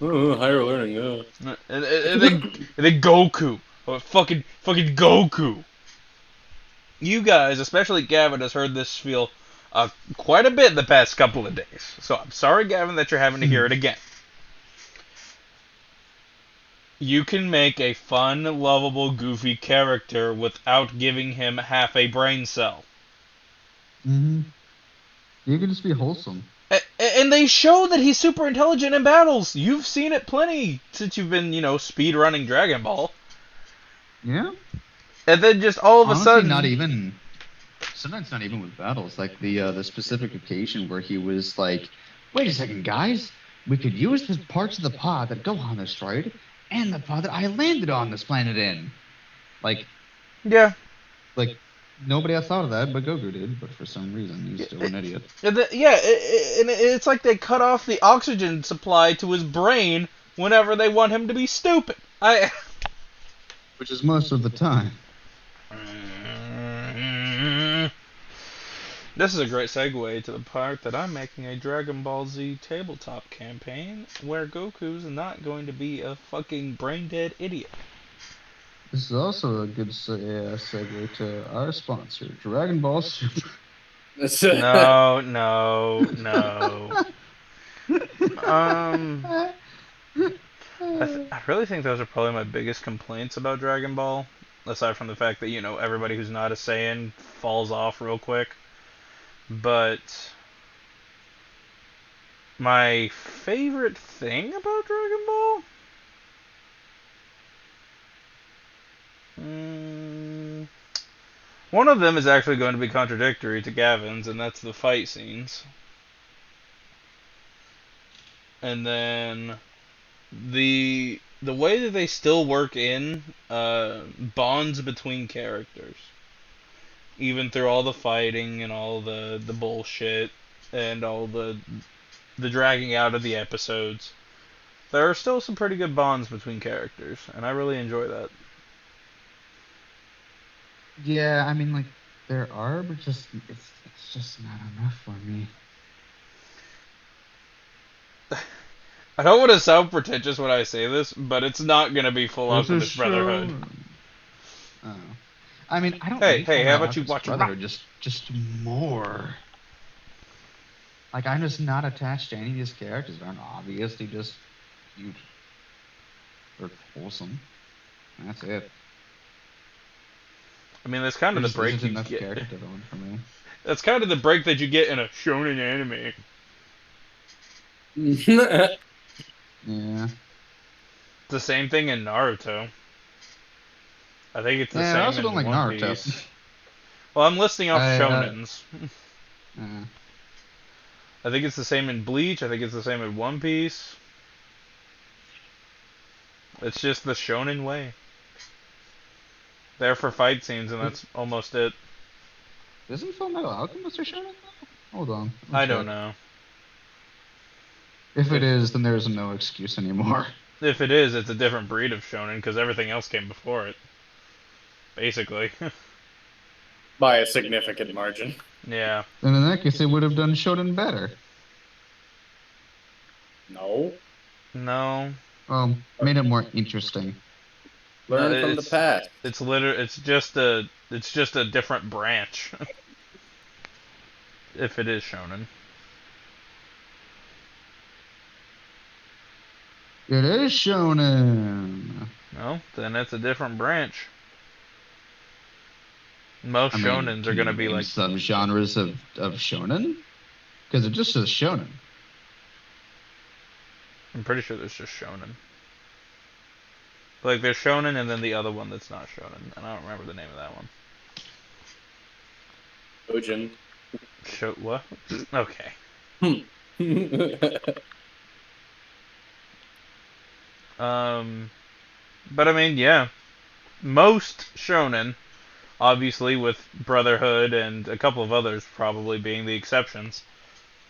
Higher learning, yeah. And then Goku, fucking Goku. You guys, especially Gavin, has heard this spiel quite a bit the past couple of days. So I'm sorry, Gavin, that you're having to hear it again. You can make a fun, lovable, goofy character without giving him half a brain cell. You can just be wholesome. And they show that he's super intelligent in battles. You've seen it plenty since you've been, speed running Dragon Ball. Yeah. And then just all of Honestly, a sudden, not even. Sometimes not even with battles. Like the specific occasion where he was like, "Wait a second, guys. We could use the parts of the pod that Gohan destroyed, and the pod that I landed on this planet in." Like, yeah. Like, nobody else thought of that, but Goku did. But for some reason, he's still an idiot. And it's like they cut off the oxygen supply to his brain whenever they want him to be stupid. Which is most of the time. This is a great segue to the part that I'm making a Dragon Ball Z tabletop campaign where Goku's not going to be a fucking brain dead idiot. This is also a good segue to our sponsor, Dragon Ball Super. No. I really think those are probably my biggest complaints about Dragon Ball, aside from the fact that everybody who's not a Saiyan falls off real quick. But my favorite thing about Dragon Ball? One of them is actually going to be contradictory to Gavin's, and that's the fight scenes. And then the way that they still work in bonds between characters. Even through all the fighting and all the bullshit and all the dragging out of the episodes, there are still some pretty good bonds between characters, and I really enjoy that. Yeah, I mean, like, there are, but it's just not enough for me. I don't want to sound pretentious when I say this, but it's not going to be full Alchemist Brotherhood. Oh. I mean, I don't. Hey, how about you watch Brotherhood? Just more. Like, I'm just not attached to any of these characters. They're obviously just cute or wholesome. And that's it. I mean, that's kind of the break you enough get. Character development for me. That's kind of the break that you get in a shonen anime. Yeah. It's the same thing in Naruto. I think it's the same I also in don't like One Naruto. Piece. Well, I'm listing off shonens. I think it's the same in Bleach. I think it's the same in One Piece. It's just the shonen way. There for fight scenes, and that's almost it. Isn't Fullmetal Alchemist a shonen? Hold on. I don't know. If it is, then there's no excuse anymore. If it is, it's a different breed of shonen because everything else came before it. Basically. By a significant margin. Yeah. And in that case, they would have done Shonen better. No. No. Made it more interesting. No, Learn from the past. it's just a different branch. If it is shonen. It is Shonen. No, then it's a different branch. Most I mean, shonens are can you gonna be name like, some genres of Shonen? Because it just says Shonen. I'm pretty sure there's just shonen. Like there's shonen and then the other one that's not shonen, and I don't remember the name of that one. Ojin. What? Okay. Um, but I mean, yeah, most shonen, obviously with Brotherhood and a couple of others probably being the exceptions.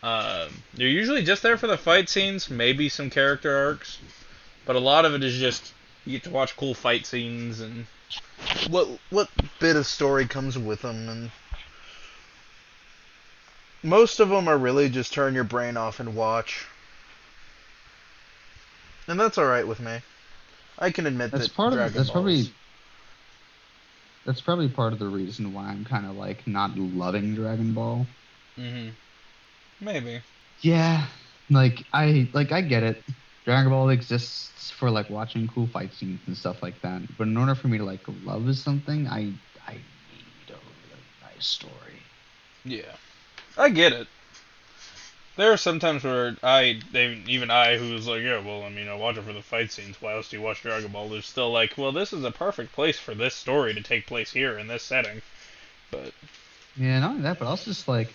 You're usually just there for the fight scenes, maybe some character arcs, but a lot of it is just you get to watch cool fight scenes and what bit of story comes with them, and most of them are really just turn your brain off and watch, and that's all right with me. I can admit That's that part of Dragon Balls. that's probably part of the reason why I'm kind of like not loving Dragon Ball. Maybe. Yeah, I get it. Dragon Ball exists for like watching cool fight scenes and stuff like that. But in order for me to like love something, I need a really nice story. Yeah, I get it. There are some times where even I, who's like, yeah, well, I mean, I watch it for the fight scenes. Why else do you watch Dragon Ball? There's still like, well, this is a perfect place for this story to take place here in this setting. But Yeah, not only that, but also just like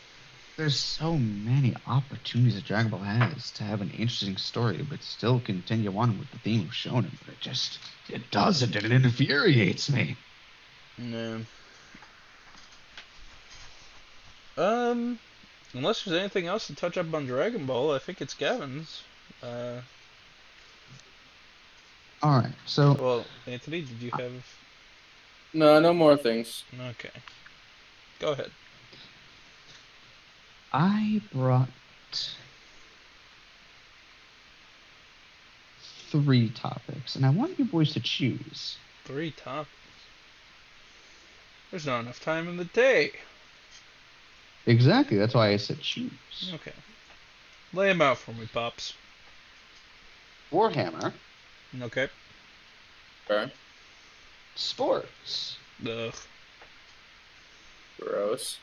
there's so many opportunities that Dragon Ball has to have an interesting story, but still continue on with the theme of shonen. But it doesn't, and it infuriates me. no. Unless there's anything else to touch up on Dragon Ball, I think it's Gavin's. Uh, All right, so well, Anthony, did you have? No more things. Okay, go ahead. I brought 3 topics, and I want you boys to choose. 3 topics. There's not enough time in the day. Exactly, that's why I said choose. Okay, lay them out for me, pops. Warhammer, Okay. Okay. sports, Ugh. Gross.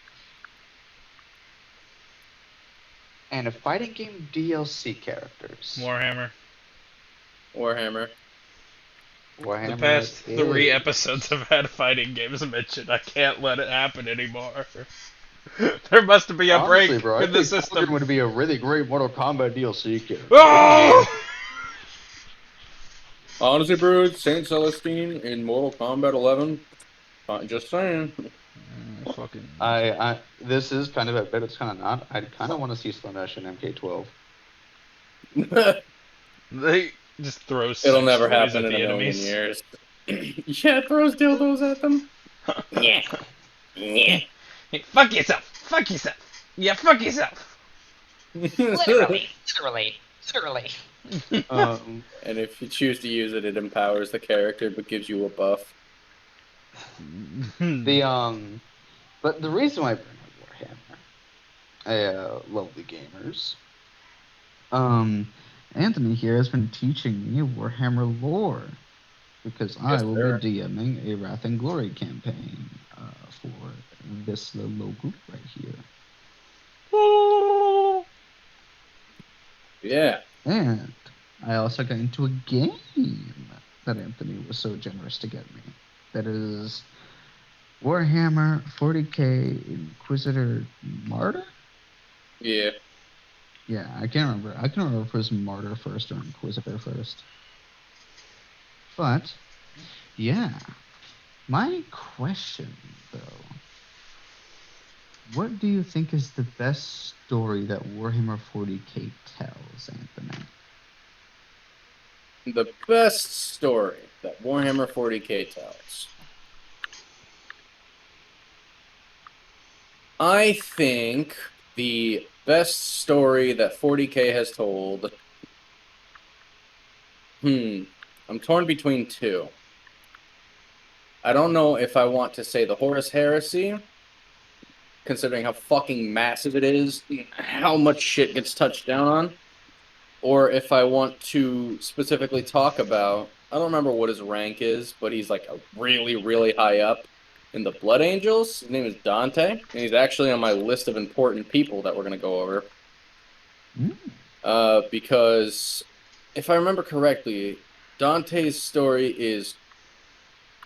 and a fighting game DLC characters. Warhammer. Warhammer. Warhammer The past 3 is- episodes have had fighting games mentioned. I can't let it happen anymore. There must be a Honestly, break bro, I in the think system. Morgan would be a really great Mortal Kombat DLC character. Oh! Honestly, Brood, Saint Celestine in Mortal Kombat 11. Just saying. Fucking. This is kind of a bit. It's kind of not. I kind of want to see Slanesh in MK12. They just throw It'll never toys happen at in the a million enemies. years. Yeah, throws dildos at them. Yeah. Yeah. Hey, fuck yourself! Fuck yourself! Yeah, fuck yourself! Literally. And if you choose to use it, it empowers the character but gives you a buff. But the reason why I bring up Warhammer, lovely gamers, Anthony here has been teaching me Warhammer lore because I Yes, will sir. be DMing a Wrath and Glory campaign for this little old group right here. Yeah. And I also got into a game that Anthony was so generous to get me. That is Warhammer 40k Inquisitor Martyr? Yeah. Yeah, I can't remember. I can remember if it was Martyr first or Inquisitor first. But, yeah. My question, though, what do you think is the best story that Warhammer 40k tells, Anthony? The best story that Warhammer 40k tells. I think the best story that 40K has told. I'm torn between two. I don't know if I want to say the Horus Heresy, considering how fucking massive it is, how much shit gets touched down on, or if I want to specifically talk about. I don't remember what his rank is, but he's like a really, really high up in the Blood Angels. His name is Dante, and he's actually on my list of important people that we're gonna go over. Mm. Because if I remember correctly, Dante's story is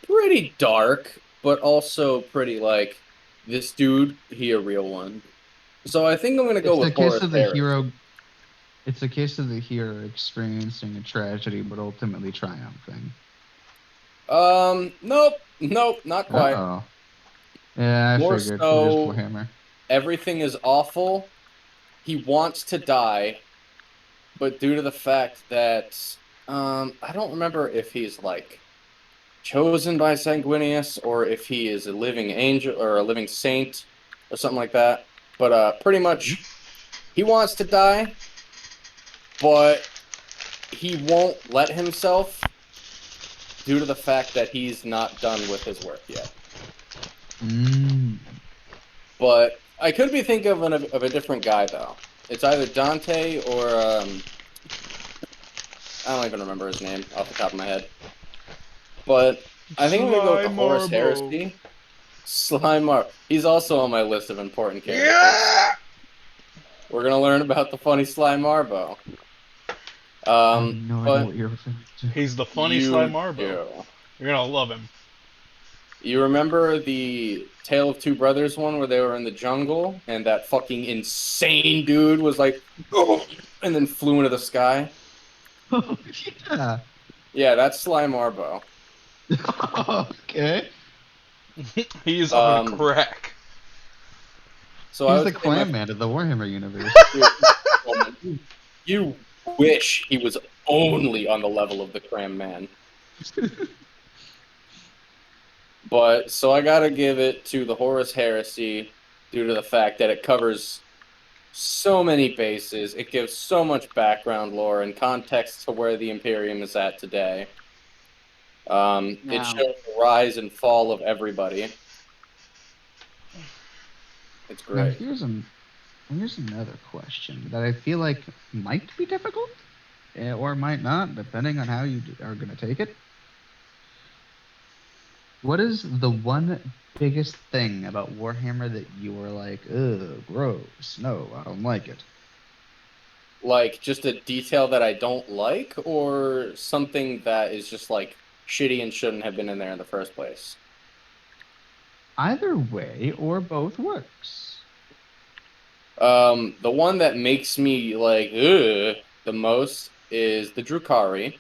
pretty dark, but also pretty like this dude, he a real one. So I think I'm gonna go It's with the case Horus of the Heresy. hero. It's a case of the hero experiencing a tragedy, but ultimately triumphing. Nope, nope, not Uh quite. oh. Yeah, I More figured. It is so, Warhammer. everything is awful. He wants to die, but due to the fact that I don't remember if he's like chosen by Sanguinius or if he is a living angel or a living saint or something like that. But pretty much he wants to die, but he won't let himself due to the fact that he's not done with his work yet. Mm. But I could be thinking of a different guy though. It's either Dante or I don't even remember his name off the top of my head. But I think I'm gonna go with the Sly Horus Marbo. Heresy. Slimer. He's also on my list of important characters. Yeah! We're gonna learn about the funny Sly Marbo. I have no idea But what you're referring to. He's the funny Sly you Marbo. do. You're gonna love him. You remember the Tale of Two Brothers one where they were in the jungle and that fucking insane dude was like, oh, and then flew into the sky? Oh, yeah. Yeah, that's Sly Marbo. Okay. He's on Um, crack. so I He's would the say my clam man of the Warhammer universe. dude, oh man, you wish he was only on the level of the Cram Man. But so I gotta give it to the Horus Heresy due to the fact that it covers so many bases. It gives so much background lore and context to where the Imperium is at today. It Now, shows the rise and fall of everybody. It's now great. here's another question that I feel like might be difficult, or might not, depending on how you are going to take it. What is the one biggest thing about Warhammer that you were like, ugh, gross, no, I don't like it? Like just a detail that I don't like, or something that is just like shitty and shouldn't have been in there in the first place. Either way, or both works. The one that makes me like ugh the most is the Drukari,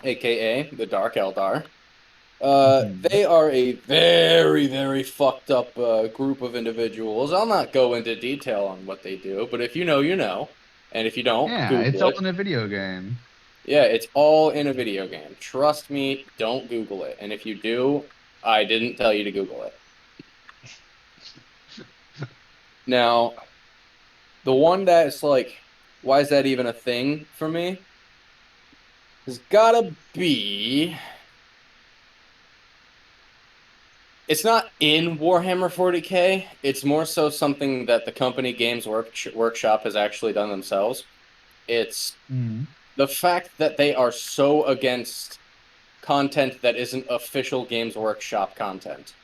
aka the Dark Eldar. Hmm. They are a very, very fucked up group of individuals. I'll not go into detail on what they do, but if you know, you know. And if you don't, Yeah, it's Google all it. in a video game. Yeah, it's all in a video game. Trust me, don't Google it. And if you do, I didn't tell you to Google it. Now, the one that's like, why is that even a thing for me? Has gotta be. It's not in Warhammer 40K. It's more so something that the company Workshop has actually done themselves. It's Mm. the fact that they are so against content that isn't official Games Workshop content.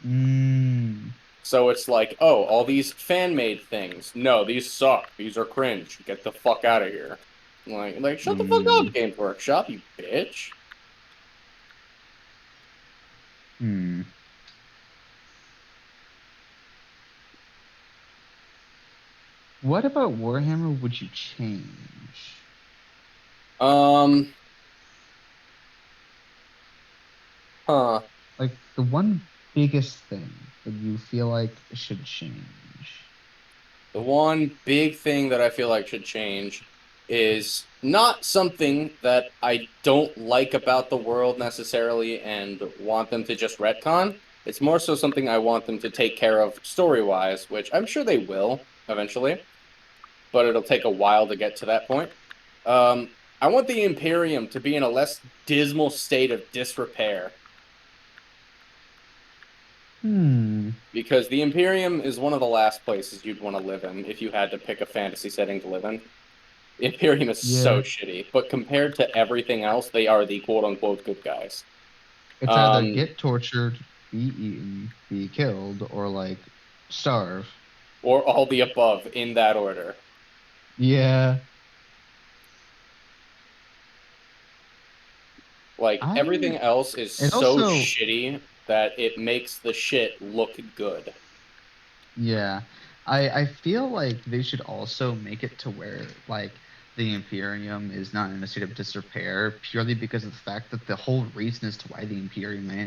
Mm. So it's like, oh, all these fan-made things. No, these suck. These are cringe. Get the fuck out of here. Like, shut the fuck up, Mm. Games Workshop, you bitch. Hmm. What about Warhammer would you change? Um, huh. Like the one biggest thing that you feel like should change. The one big thing that I feel like should change is not something that I don't like about the world necessarily and want them to just retcon. It's more so something I want them to take care of story-wise, which I'm sure they will eventually, but it'll take a while to get to that point. I want the Imperium to be in a less dismal state of disrepair. Because the Imperium is one of the last places you'd want to live in if you had to pick a fantasy setting to live in. The Imperium is so Yeah. shitty, but compared to everything else, they are the quote-unquote good guys. It's either get tortured, be eaten, be killed, or like starve. Or all the above in that order. Yeah. Like, everything else is It so also, shitty that it makes the shit look good. yeah. I feel like they should also make it to where like the Imperium is not in a state of disrepair purely because of the fact that the whole reason as to why the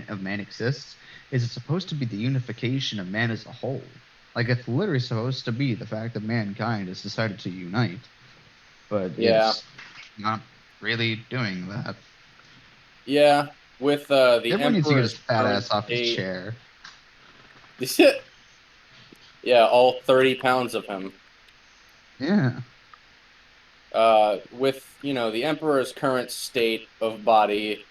of man exists is it's supposed to be the unification of man as a whole. Like it's literally supposed to be the fact that mankind has decided to unite, but Yeah. it's not really doing that. Yeah, with the Everyone needs to get Emperor's his fat current ass off his state. chair. Yeah, all 30 pounds of him. Yeah. With, the Emperor's current state of body,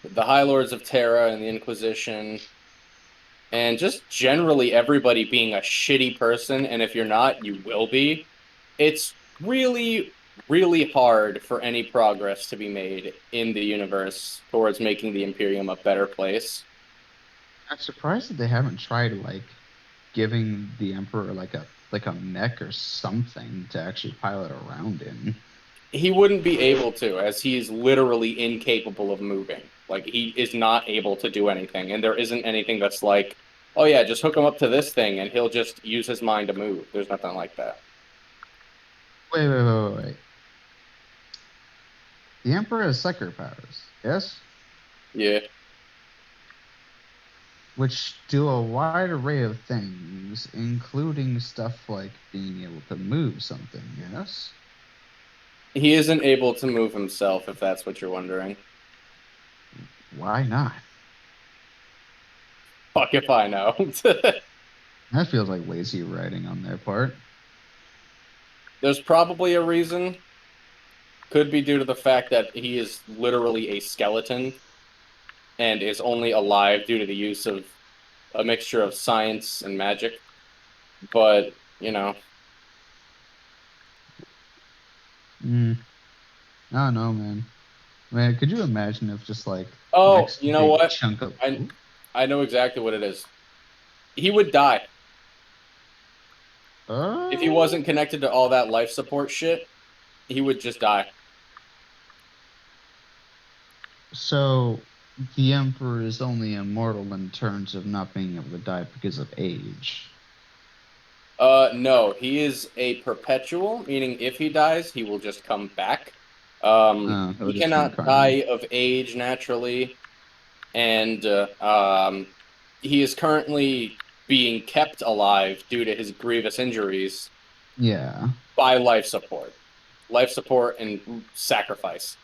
the High Lords of Terra and the Inquisition, and just generally everybody being a shitty person, and if you're not, you will be. It's really, really hard for any progress to be made in the universe towards making the Imperium a better place. I'm surprised that they haven't tried like giving the Emperor like a mech or something to actually pilot around in. He wouldn't be able to, as he is literally incapable of moving. Like, he is not able to do anything, and there isn't anything that's like, oh yeah, just hook him up to this thing and he'll just use his mind to move. There's nothing like that. Wait. The Emperor has psychic powers, yes? Yeah. Which do a wide array of things, including stuff like being able to move something, yes? He isn't able to move himself, if that's what you're wondering. Why not? Fuck if I know. That feels like lazy writing on their part. There's probably a reason. Could be due to the fact that he is literally a skeleton and is only alive due to the use of a mixture of science and magic. But, I don't know, man. Man, could you imagine if just like Oh, next you know big what? chunk of I know exactly what it is. He would die. If he Oh, wasn't connected to all that life support shit, he would just die. so the Emperor is only immortal in terms of not being able to die because of age. No, he is a perpetual, meaning if he dies, he will just come back. He'll He just cannot reincarnate. die of age naturally, and he is currently being kept alive due to his grievous injuries Yeah. by life support and sacrifice.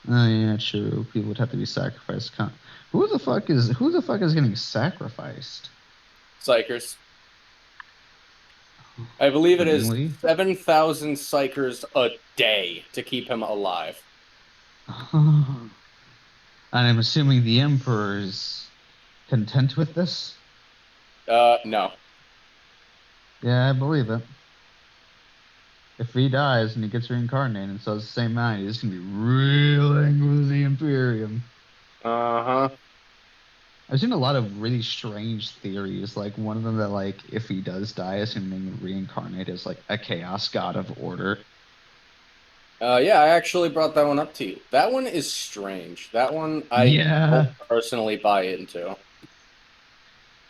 Oh yeah, true. People would have to be sacrificed. Who the fuck is getting sacrificed? Psychers. I believe it is Willingly? 7,000 psychers a day to keep him alive. And I'm assuming the Emperor is content with this? No. Yeah, I believe it. If he dies and he gets reincarnated and says the same mind, he's gonna be real angry with the Imperium. Uh-huh. I've seen a lot of really strange theories. Like one of them that like if he does die, it's gonna reincarnate as like a chaos god of order. Yeah, I actually brought that one up to you. That one is strange. That one I Yeah. don't personally buy into.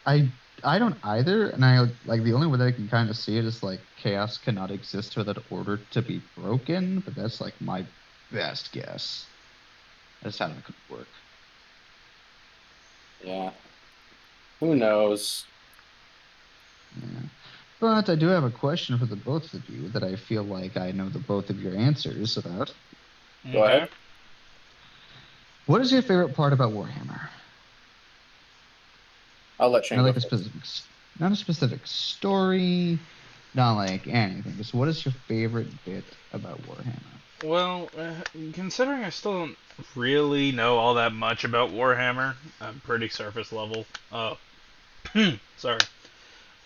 I don't either, and I like the only way that I can kind of see it is like chaos cannot exist without order to be broken, but that's like my best guess. That's how it could work. Yeah. Who knows? Yeah. But I do have a question for the both of you that I feel like I know the both of your answers about. Go Okay. ahead. What is your favorite part about Warhammer? I'll let Shane Not go like a first. not a specific story, not like anything. Just what is your favorite bit about Warhammer? Well, considering I still don't really know all that much about Warhammer, I'm pretty surface level. Sorry.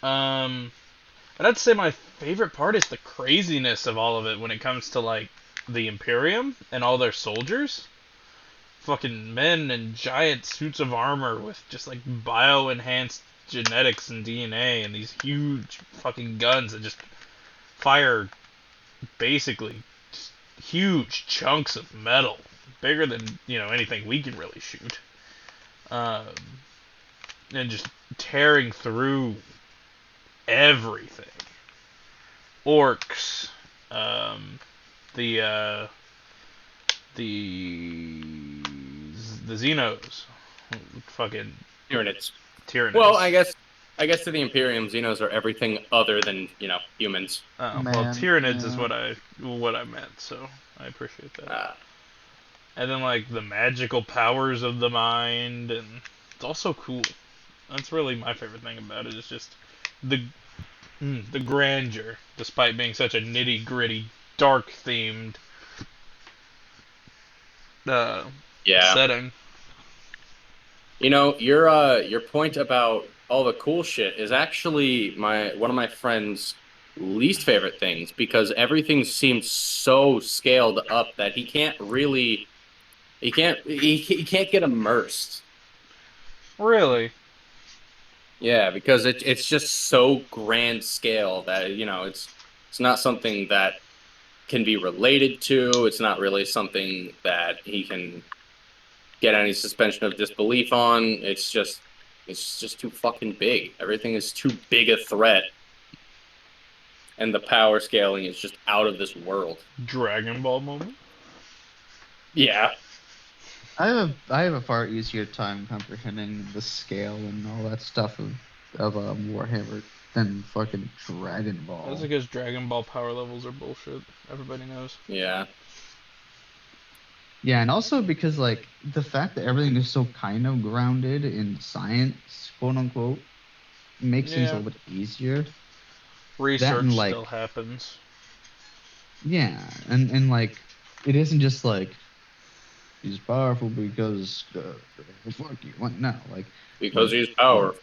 Um, I'd have to say my favorite part is the craziness of all of it when it comes to like the Imperium and all their soldiers. Fucking men in giant suits of armor with just like bio enhanced genetics and DNA and these huge fucking guns that just fire basically just huge chunks of metal, bigger than anything we can really shoot, um, and just tearing through everything. Orcs, um, the the the Xenos, fucking Tyranids. Tyranids. Well, I guess to the Imperium, Xenos are everything other than humans. Well, Man, Tyranids is yeah. what I meant, so I appreciate that. Uh, And then like the magical powers of the mind, and it's also cool. That's really my favorite thing about it. Is just the the grandeur, despite being such a nitty gritty, dark themed uh, yeah. setting. Your point about all the cool shit is actually my one of my friend's least favorite things because everything seems so scaled up that he can't get immersed. Really, Yeah, because it's just so grand scale that it's not something that can be related to. It's not really something that he can get any suspension of disbelief on. It's just too fucking big. Everything is too big a threat, and the power scaling is just out of this world. Dragon Ball moment. Yeah, I have a far easier time comprehending the scale and all that stuff of Warhammer than fucking Dragon That's Ball. because Dragon Ball power levels are bullshit. Everybody knows. yeah, Yeah, and also because like the fact that everything is so kind of grounded in science, quote unquote, makes things a Yeah, little bit easier. That and research still like happens. yeah, and like it isn't just like he's powerful because fuck you. Like no, because like he's like powerful.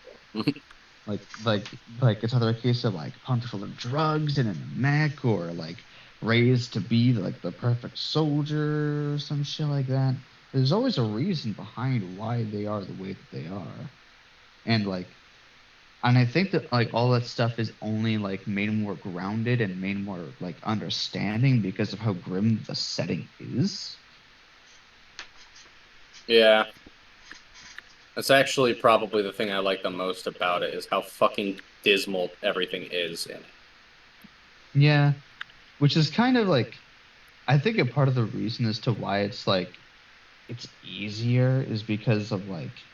like it's either a case of like pumped full of drugs and in the mech or like raised to be like the perfect soldier or some shit like that. There's always a reason behind why they are the way that they are. And I think that like all that stuff is only like made more grounded and made more like understanding because of how grim the setting is. Yeah, that's actually probably the thing I like the most about it is how fucking dismal everything is in it. Yeah, which is kind of like I think a part of the reason as to why it's like it's easier is because of like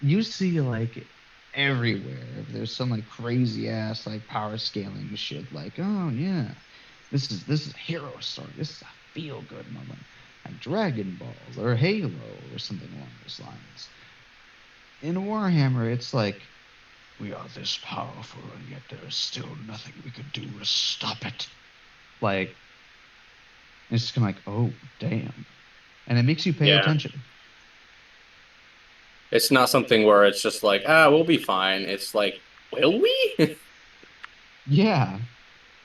you see like everywhere there's some like crazy ass like power scaling shit like oh yeah this is a hero story, this is a feel good moment like Dragon Ball or Halo or something along those lines. In Warhammer it's like we are this powerful and yet there is still nothing we can do to stop it. Like it's just kind of like oh damn, and it makes you pay Yeah, attention. it's not something where it's just like we'll be fine. It's like, will we? Yeah,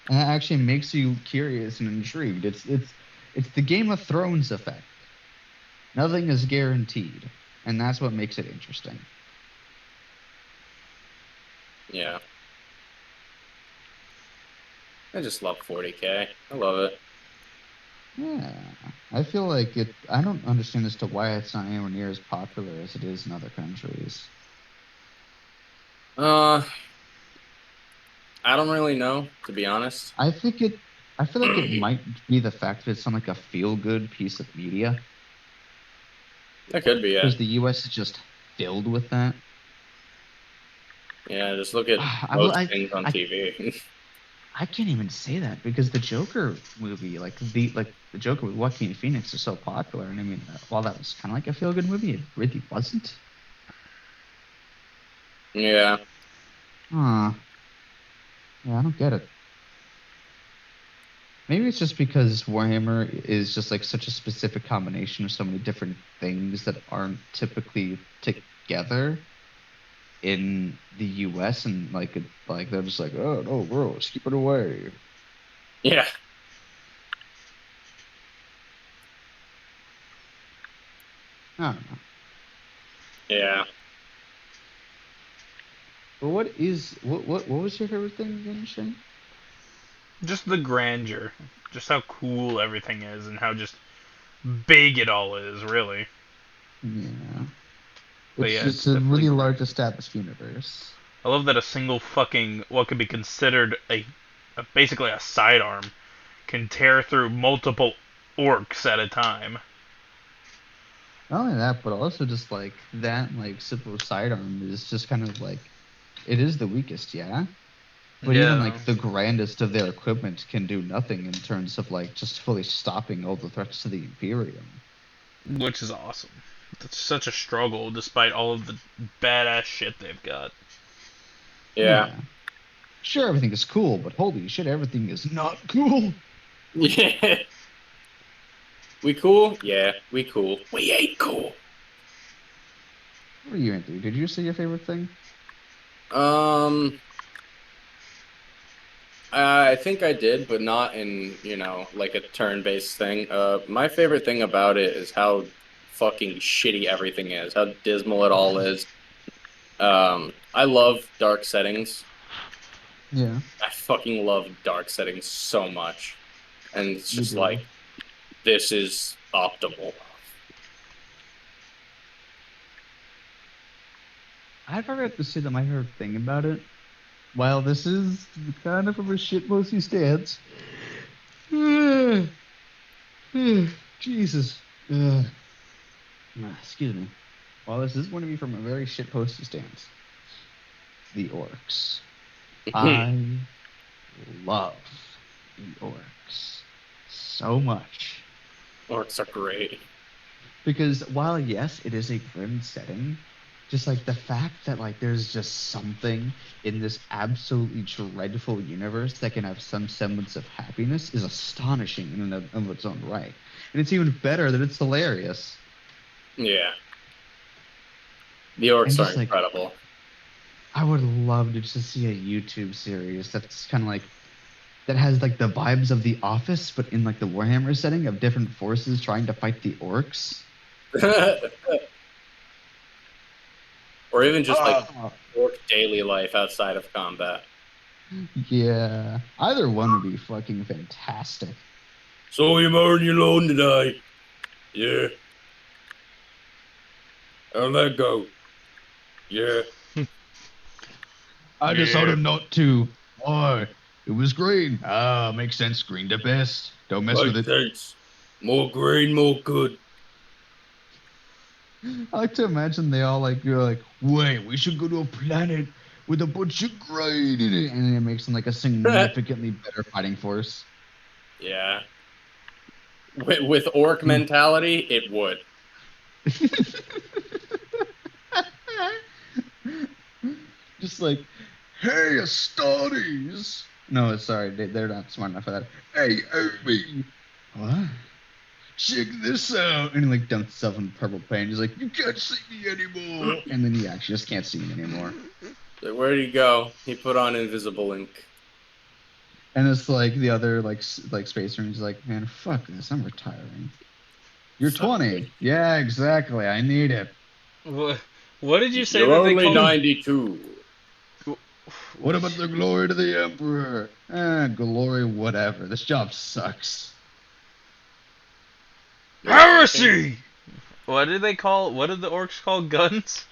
and that actually makes you curious and intrigued. It's the Game of Thrones effect. Nothing is guaranteed, and that's what makes it interesting. Yeah. I just love 40K. I love it. Yeah, I feel like it. I don't understand as to why it's not anywhere near as popular as it is in other countries. Uh, I don't really know, to be honest. I think it. I feel like it might be the fact that it's on like a feel-good piece of media That could be it. because the U.S. is just filled with that. Yeah, just look at I, most I, things on I TV. I can't even say that because the Joker movie, like the Joker with Joaquin Phoenix, is so popular. And I mean, while that was kind of like a feel-good movie, it really wasn't. Yeah. Huh. Yeah, I don't get it. Maybe it's just because Warhammer is just like such a specific combination of so many different things that aren't typically together in the US, and like they're just like, oh no, bro, let's keep it away. Yeah. I don't know. Yeah. But what was your favorite thing again, Shane? Just the grandeur, just how cool everything is, and how just big it all is, really. Yeah. But It's yeah, just it's a definitely really large grand. established universe. I love that a single fucking what could be considered a basically a sidearm can tear through multiple orcs at a time. Not only that, but also just like that like simple sidearm is just kind of like it is the weakest, yeah. But even Yeah, like the grandest of their equipment can do nothing in terms of like just fully stopping all the threats to the Imperium. which is awesome. It's such a struggle despite all of the badass shit they've got. Yeah. Yeah. Sure, everything is cool, but holy shit, everything is not cool. Yeah. We cool? Yeah, we cool. We ain't cool. What are you, Anthony? Did you say your favorite thing? Um, I think I did, but not in, like a turn-based thing. My favorite thing about it is how fucking shitty everything is, how dismal it all is. I love dark settings. Yeah, I fucking love dark settings so much. And it's you just like, do. this is optimal. I'd probably have to say that my favorite thing about it, while this is kind of from a shitposty stance, Jesus, excuse me. While this is going to be from a very shitposty stance, the orcs. I love the orcs so much. Orcs are great. Because while yes, it is a grim setting, just like the fact that like there's just something in this absolutely dreadful universe that can have some semblance of happiness is astonishing in and of its own right. And it's even better that it's hilarious. Yeah, the And orcs are just like incredible. I would love to just see a YouTube series that's kind of like that has like the vibes of The Office, but in like the Warhammer setting of different forces trying to fight the orcs. Or even just like Oh, orc daily life outside of combat. yeah. Either one would be fucking fantastic. So you're mowing your lawn today? Yeah. How'd that go? Yeah. I Yeah. decided not to. Why? It was green. Ah, makes sense. Green the best. Don't mess with Makes it. sense. More green, more good. I like to imagine they all like you're like, wait, we should go to a planet with a bunch of green in it, and it makes them like a significantly better fighting force. Yeah. With orc Hmm. mentality, it would. Just like, hey, Astartes. No, sorry, they're not smart enough for that. Hey, Obi. What? Check this out. And he like dunked himself in purple paint. He's like, you can't see me anymore. And then you actually just can't see him anymore. Like, where'd he go? He put on invisible ink. And it's like the other like space marines like, man, fuck this. I'm retiring. You're Fuck. 20. Yeah, exactly. I need it. What, what did you say You're that they only called? 92. What about the glory to the emperor? Glory, whatever. This job sucks. Heresy. What did they call? What did the orcs call guns?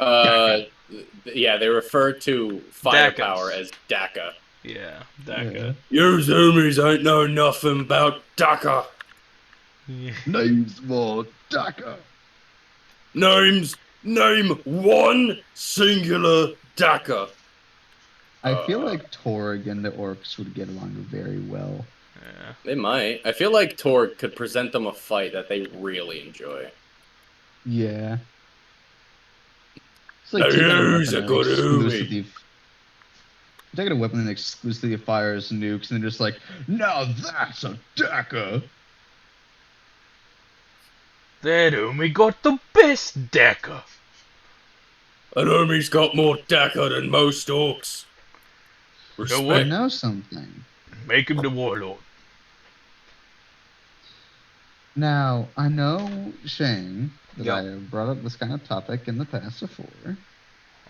Uh, Daka. yeah, they refer to firepower Dakas. as Daka. Yeah, Yeah. Daka. You zoomies ain't know nothing about Daka. Yeah. Names more Daka. Name one singular Daka. I feel Uh, like Torg and the orcs would get along very well. Yeah. they might. I feel like Torg could present them a fight that they really enjoy. Yeah. It's like taking a Here's weapon a that good movie. exclusively taking a weapon that exclusively fires nukes and then just like, now that's a Decker. That only got the best Decker. An army's got more Decker than most orcs. know You what? Respect. know something. Make him the warlord. Now, I know, Shane, that Yep. I have brought up this kind of topic in the past before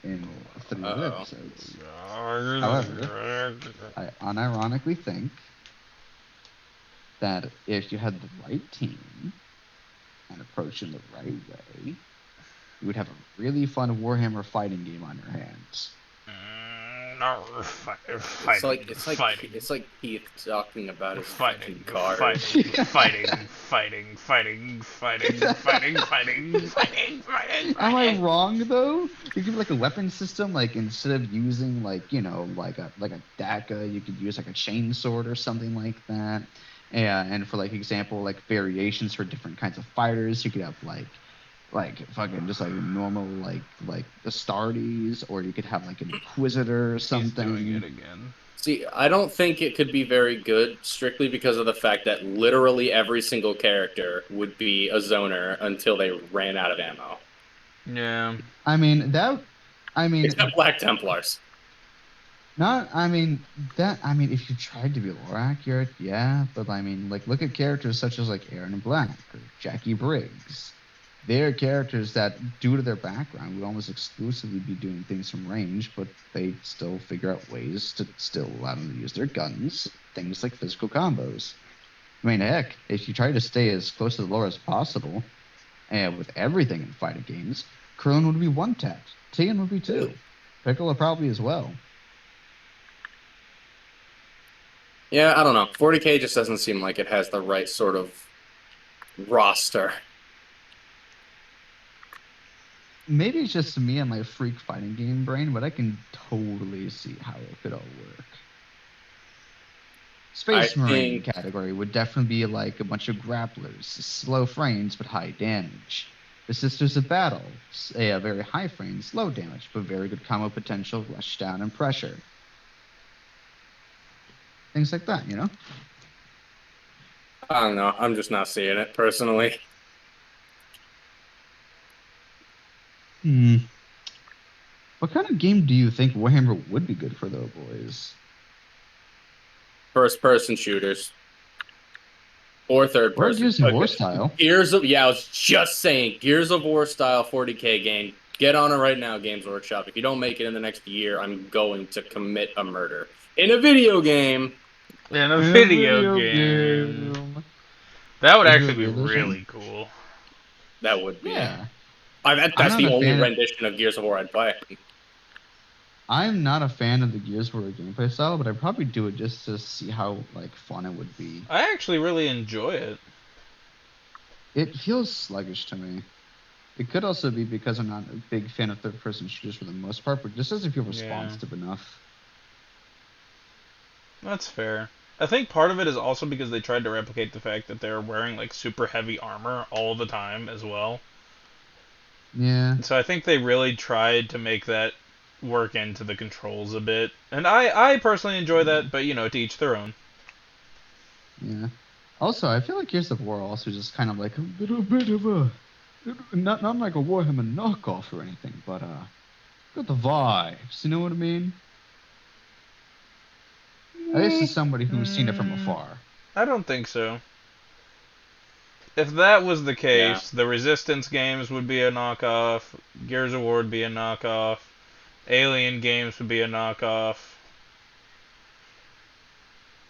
in 3 other Uh-oh. episodes. However, I unironically think that if you had the right team and approached in the right way, you would have a really fun Warhammer fighting game on your hands. It's like Keith talking about his Fighting, fucking car. fighting. Am I wrong though? You could like a weapon system, like instead of using like like a DACA, you could use like a chainsword or something like that. Yeah, and for like example, like variations for different kinds of fighters, you could have like fucking just like normal like Astartes, or you could have like an Inquisitor or something. He's doing it again. See, I don't think it could be very good strictly because of the fact that literally every single character would be a zoner until they ran out of ammo. Yeah. I mean that. I mean, Except Black Templars. if you tried to be lore accurate, yeah, but I mean, like, look at characters such as like Aaron Black or Jackie Briggs. They're characters that, due to their background, would almost exclusively be doing things from range, but they still figure out ways to still allow them to use their guns, things like physical combos. I mean, heck, if you try to stay as close to the lore as possible, and with everything in fighting games, Krillin would be one tapped, Tian would be two, Piccolo probably as well. Yeah, I don't know. 40K just doesn't seem like it has the right sort of roster. Maybe it's just me and my freak fighting game brain, but I can totally see how it could all work. Space Marine category would definitely be like a bunch of grapplers, slow frames but high damage. The Sisters of Battle, a very high frame, slow damage, but very good combo potential, rush down, and pressure. Things like that, you know? I don't know. I'm just not seeing it, personally. What kind of game do you think Warhammer would be good for, though, boys? First-person shooters. Or third-person. Or Gears of War style. I was just saying, Gears of War style 40K game. Get on it right now, Games Workshop. If you don't make it in the next year, I'm going to commit a murder. In a video game! In a video game. That would actually be really cool. That would be. Yeah. That's the only rendition of Gears of War I'd play. I'm not a fan of the Gears of War gameplay style, but I'd probably do it just to see how like fun it would be. I actually really enjoy it. It feels sluggish to me. It could also be because I'm not a big fan of third-person shooters for the most part, but just doesn't feel responsive enough. That's fair. I think part of it is also because they tried to replicate the fact that they're wearing like super heavy armor all the time as well. Yeah. So I think they really tried to make that work into the controls a bit. And I personally enjoy that, but to each their own. Yeah. Also, I feel like Gears of War also just kind of like a little bit of a not like a Warhammer knockoff or anything, but got the vibes. You know what I mean? This is somebody who's seen it from afar. I don't think so. If that was the case, the Resistance games would be a knockoff, Gears of War would be a knockoff, Alien games would be a knockoff.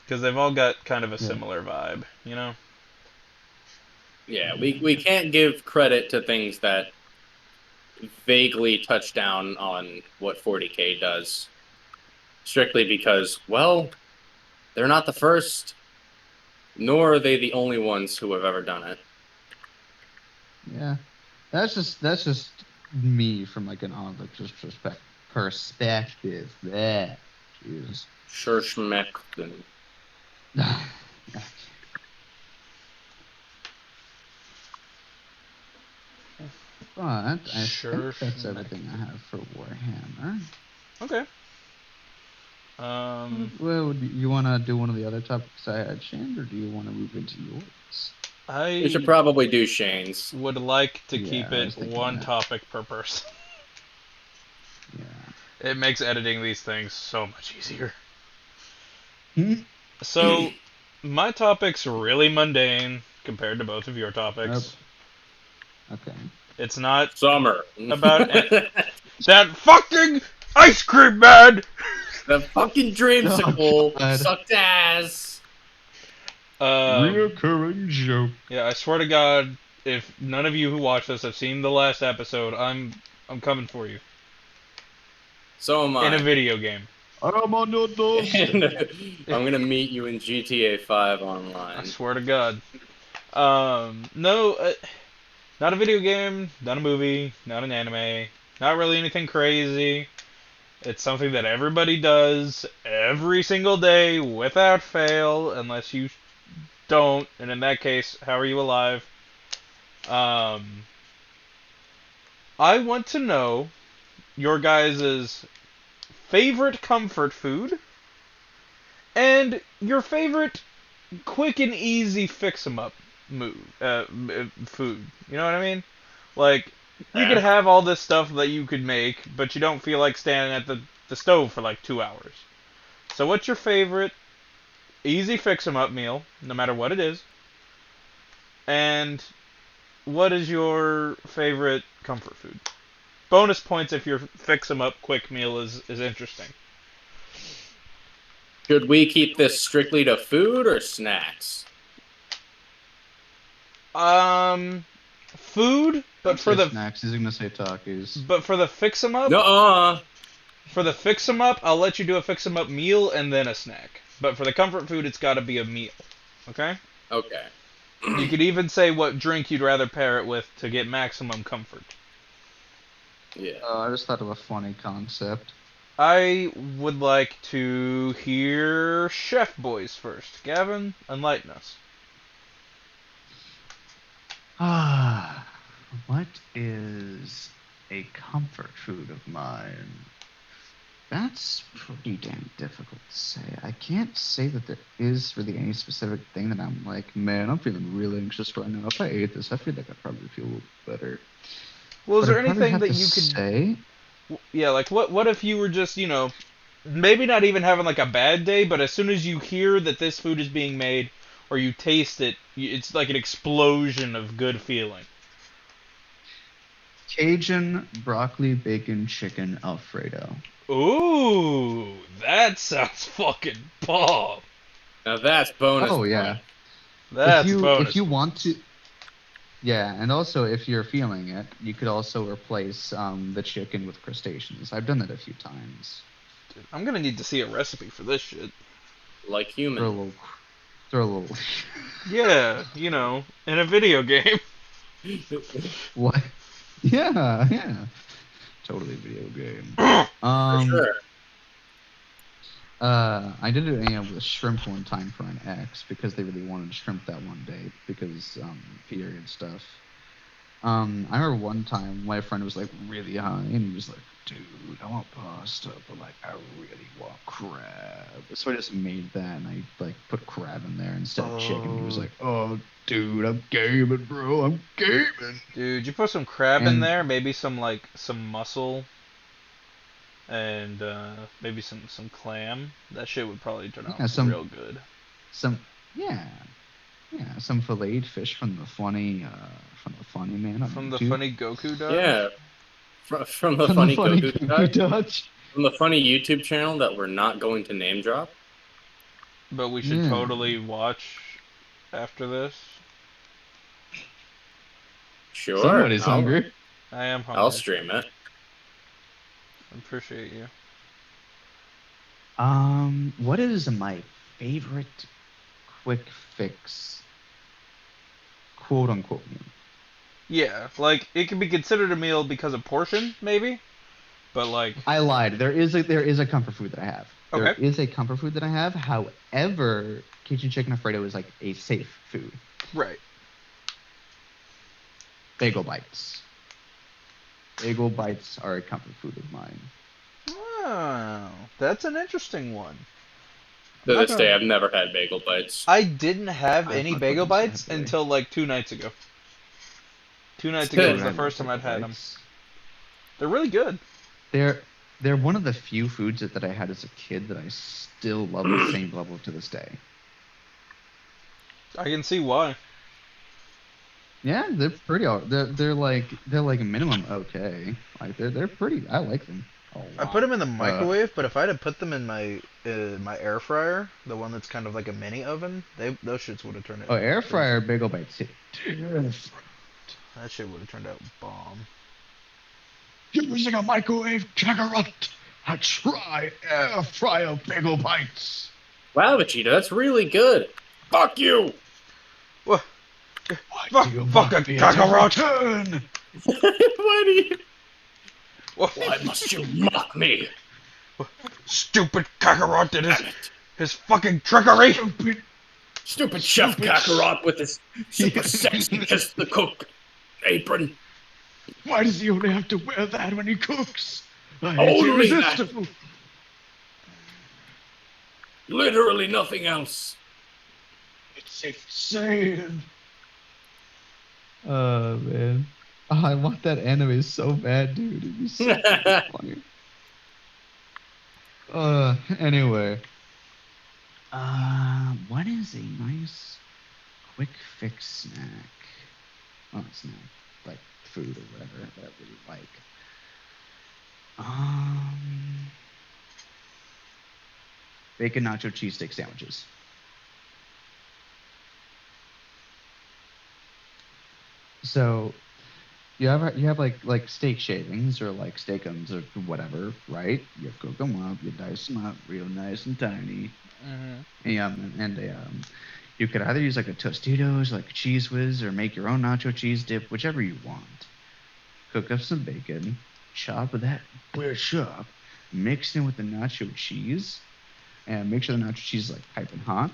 Because they've all got kind of a similar vibe, you know? Yeah, we can't give credit to things that vaguely touch down on what 40K does. Strictly because, well, they're not the first, nor are they the only ones who have ever done it. Yeah. That's just me from like an object perspective. There. Jesus. Sure, schmeckten. But I Sure think that's schmeck. everything I have for Warhammer. Okay. Well, do you want to do one of the other topics I had, Shane, or do you want to move into yours? We should I probably do Shane's. would like to Yeah, keep I it was thinking one that. topic per person. Yeah. It makes editing these things so much easier. Hmm? So, my topic's really mundane compared to both of your topics. Okay. It's not Summer. about that fucking ice cream man. The fucking dreamsicle God. sucked ass. Reoccurring joke. Yeah, I swear to God, if none of you who watch this have seen the last episode, I'm coming for you So am in a I. video game. I'm on your doorstep. I'm gonna meet you in GTA 5 I online. swear to God. No, not a video game, not a movie, not an anime, not really anything crazy. It's something that everybody does every single day without fail, unless you don't, and in that case, how are you alive? Um, I want to know your guys' favorite comfort food and your favorite quick and easy fix 'em up food. You know what I mean? Like, you could have all this stuff that you could make, but you don't feel like standing at the stove for like 2 hours. So, what's your favorite easy fix 'em up meal, no matter what it is? And what is your favorite comfort food? Bonus points if your fix 'em up quick meal is interesting. Should we keep this strictly to food or snacks? Food, Don't say snacks. He's gonna say Takis. but for the fix 'em up, No. for the fix 'em up, I'll let you do a fix 'em up meal and then a snack. But for the comfort food, it's got to be a meal. Okay? Okay. You could even say what drink you'd rather pair it with to get maximum comfort. Yeah. I just thought of a funny concept. I would like to hear Chef Boys first. Gavin, enlighten us. What is a comfort food of mine? That's pretty damn difficult to say. I can't say that there is really any specific thing that I'm like, man, I'm feeling really anxious right now. If I ate this, I feel like I'd probably feel a little better. Well, is But there I'd probably anything have that to you could say, yeah, like what if you were just, maybe not even having like a bad day, but as soon as you hear that this food is being made or you taste it, it's like an explosion of good feeling. Cajun broccoli bacon chicken Alfredo. Ooh, that sounds fucking bomb. Now that's bonus. Oh yeah. point. That's If you bonus. want to, yeah, and also if you're feeling it, you could also replace the chicken with crustaceans. I've done that a few times. Dude, I'm gonna need to see a recipe for this shit. Like Throw a human. little, throw a little. Yeah, in a video game. What? Yeah, yeah. Totally video game. For sure. I did it with shrimp one time for an ex because they really wanted shrimp that one day because period stuff. I remember one time my friend was like really high and he was like, dude, I want pasta, but like I really want crab. So I just made that and I like put crab in there instead of chicken. He was like, oh, dude, I'm gaming, bro. I'm gaming. Dude, you put some crab in And there, maybe some mussel and maybe some clam. That shit would probably turn out yeah, real good. some, yeah, yeah, some filleted fish from the funny man on From the YouTube. funny Goku dog? Yeah. From the From funny the funny Goku Goku guy. Dutch. From the funny YouTube channel that we're not going to name drop. But we should Yeah. totally watch after this. Sure. Somebody's hungry. I am hungry. I'll stream it. I appreciate you. What is my favorite quick fix, quote unquote meal? Yeah, like it can be considered a meal because of portion, maybe. But like, I lied. There is a comfort food that I have. There Okay. is a comfort food that I have. However, Cajun chicken Alfredo is like a safe food. right. Bagel bites. bagel bites are a comfort food of mine. Oh, that's an interesting one. I'm To not this day, gonna. I've never had bagel bites. I didn't have I any fuck with bagel them so bites heavily. until like 2 nights ago. 2 nights ago was Dude, the I love first time I'd bagel had them. bites. They're really good. They're they're one of the few foods that I had as a kid that I still love the same level to this day. I can see why. Yeah, they're pretty. They're like minimum okay. Like they're pretty. I like them a I put lot. them in the microwave, but if I'd have put them in my air fryer, the one that's kind of like a mini oven, those shits would have turned out. Air fryer bagel bites hit different. That shit would have turned out bomb. You're using a microwave Kakarot. I try air fryer bagel bites. Wow, Vegeta, that's really good. Fuck you! What? Why do Fuck! you Fucking mock me at every Kakarot! turn? Why do you... What? Why must you mock me? Stupid Kakarot did Damn it. his fucking trickery! Stupid. Stupid Chef Stupid Kakarot with his super sexy kiss the cook apron. Why does he only have to wear that when he cooks? It's Only that. irresistible. Literally nothing else. It's insane. Oh man. Oh, I want that anime so bad, dude. It'd be so funny. Anyway. What is a nice quick fix snack? Oh, snack. Like food or whatever that I really like. Bacon nacho cheesesteak sandwiches. So you have like steak shavings or like steakums or whatever, right? You cook them up, you dice them up real nice and tiny. Mm-hmm. And you could either use like a Tostitos, like a Cheese Whiz, or make your own nacho cheese dip, whichever you want. Cook up some bacon, chop that bitch up, mix it with the nacho cheese, and make sure the nacho cheese is like piping hot.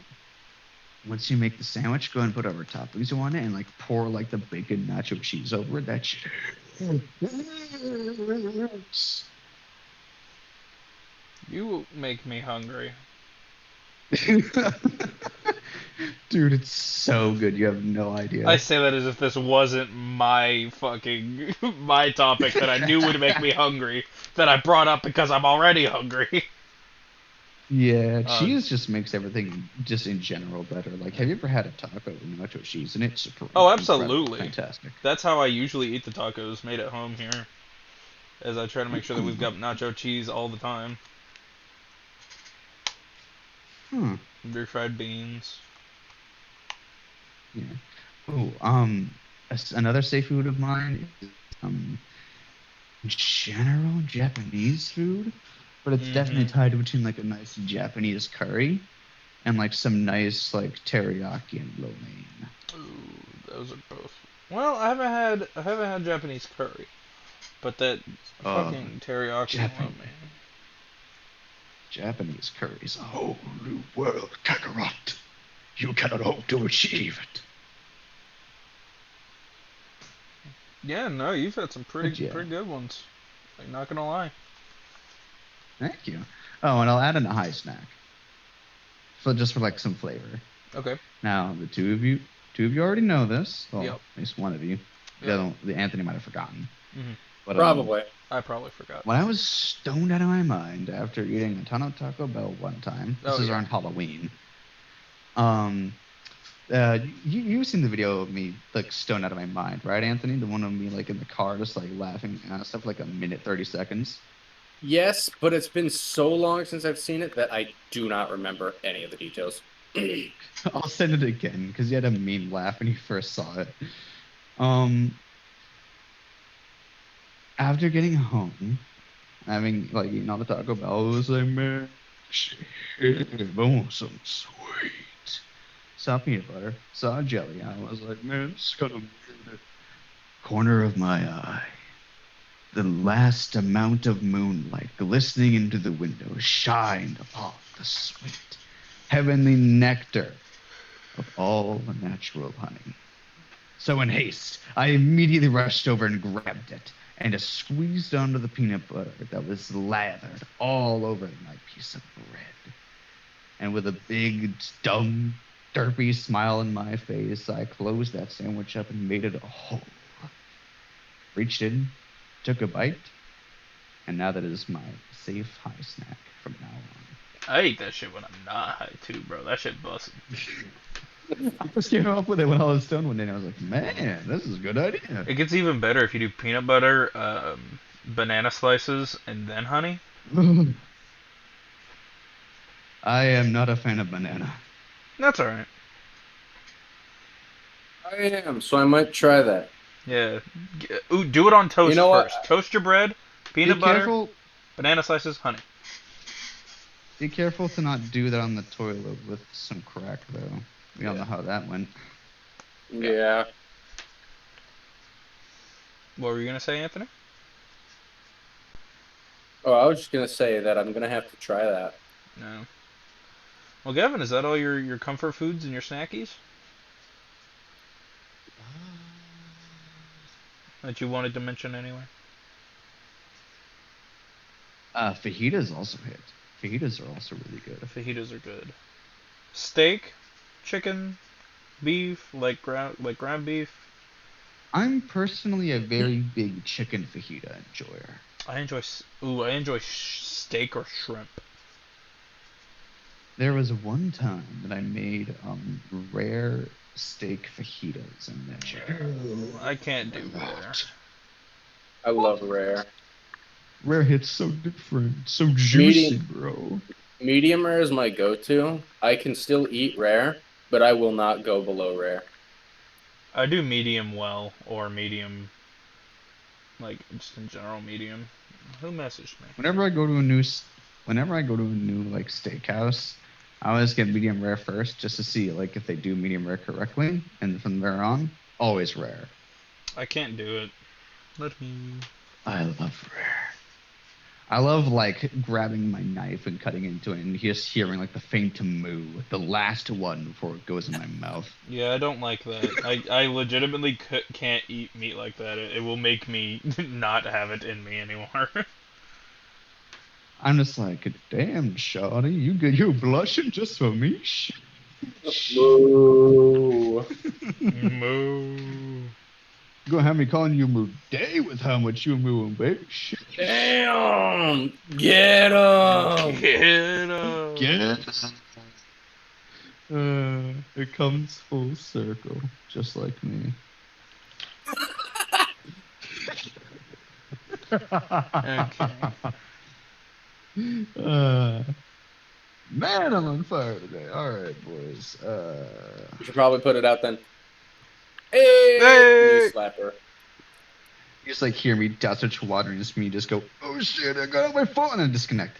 Once you make the sandwich, go ahead and put whatever toppings you want it, and like pour like the bacon nacho cheese over it. That shit. You make me hungry. Dude, it's so good. You have no idea. I say that as if this wasn't my fucking my topic that I knew would make me hungry, that I brought up because I'm already hungry. Yeah, cheese just makes everything just in general better. Like, have you ever had a taco with nacho cheese in it? It's super Oh, incredible, absolutely. fantastic. That's how I usually eat the tacos made at home here. As I try to make sure that we've got nacho cheese all the time. Refried beans. Yeah. Oh, another safe food of mine is general Japanese food, but it's definitely tied between like a nice Japanese curry and like some nice like teriyaki and lo mein. Ooh, those are both. Well, I haven't had Japanese curry, but that fucking teriyaki lo mein. Japanese curry is a whole new world, Kakarot. You cannot hope to achieve it. Yeah, no, you've had some pretty good ones. Like, not gonna lie. Thank you. Oh, and I'll add in a high snack. So just for like some flavor. Okay. Now the two of you already know this. Well, Yep. at least one of you. Yep. The Anthony might have forgotten. Mm-hmm. But, Probably. I probably forgot. When I was stoned out of my mind after eating a ton of Taco Bell one time, this is around Halloween. You've seen the video of me like stoned out of my mind, right, Anthony? The one of me like in the car just like laughing at stuff for like a minute 30 seconds. Yes, but it's been so long since I've seen it that I do not remember any of the details. I'll send it again because you had a mean laugh when you first saw it. After getting home, having like eaten all the Taco Bell, I was like, man, shit, I want some sweet. Saw peanut butter, saw jelly. I was like, man, this is kind of weird. Corner of my eye. The last amount of moonlight glistening into the window shined upon the sweet, heavenly nectar of all the natural honey. So in haste, I immediately rushed over and grabbed it, and just squeezed onto the peanut butter that was lathered all over my piece of bread. And with a big, dumb, derpy smile on my face, I closed that sandwich up and made it a whole. Reached in, took a bite, and now that is my safe high snack from now on. I eat that shit when I'm not high too, bro. That shit busted. I just came up with it when I was stoned one day, and I was like, man, this is a good idea. It gets even better if you do peanut butter, banana slices, and then honey. I am not a fan of banana. That's alright. I am, so I might try that. Yeah. Ooh, do it on toast You know what? first. Toast your bread, peanut Be butter, careful. banana slices, honey. Be careful to not do that on the toilet with some crack, though. We all know how that went. Yeah. What were you gonna say, Anthony? Oh, I was just gonna say that I'm gonna have to try that. No. Well, Gavin, is that all your comfort foods and your snackies that you wanted to mention anyway? Fajitas also hit. Fajitas are also really good. The fajitas are good. Steak, chicken, beef, like ground beef. I'm personally a very big chicken fajita enjoyer. I enjoy steak or shrimp. There was one time that I made rare steak fajitas and that chicken. I can't do that. I love rare. Rare hits so different, so juicy, Medium. bro. Medium rare is my go-to. I can still eat rare, but I will not go below rare. I do medium well or medium, like just in general medium. Who messaged me? Whenever I go to a new like steakhouse, I always get medium rare first just to see like if they do medium rare correctly, and from there on, always rare. I can't do it. Let me. I love rare. I love like grabbing my knife and cutting into it and just hearing like the faint moo, the last one before it goes in my mouth. Yeah, I don't like that. I legitimately can't eat meat like that. It will make me not have it in me anymore. I'm just like, damn, shawty, you blushing just for me? Moo. Moo. Gonna have me calling you moo day with how much you mooing, baby. Damn! Get him! Get 'em. Yes. It comes full circle, just like me. Okay. Man, I'm on fire today. All right, boys. You should probably put it out then. Hey! Hey! Knee slapper. You just like hear me douse such water and just me just go, oh shit, I got out my phone and then disconnect.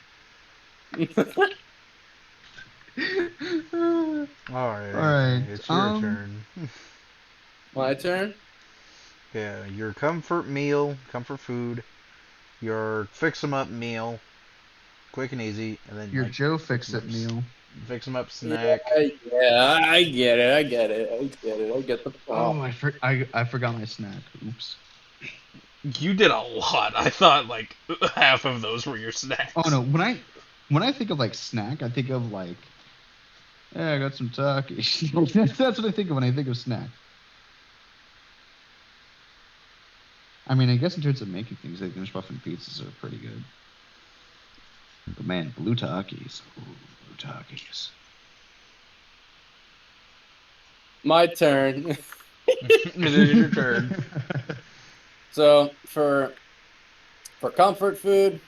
Alright, it's your turn. My turn? Yeah, your comfort meal, comfort food, your fix 'em up meal, quick and easy, and then Your like, Joe Fix-It meal. fix 'em up snack. Yeah, I get it. I get the Oh, point. I forgot my snack. Oops. You did a lot. I thought like half of those were your snacks. Oh no, when I think of like snack, I think of like, yeah, I got some Takis. That's what I think of when I think of snack. I mean, I guess in terms of making things, like English muffin pizzas are pretty good. But man, blue Takis. Ooh, blue Takis. My turn. It is your turn. So for comfort food,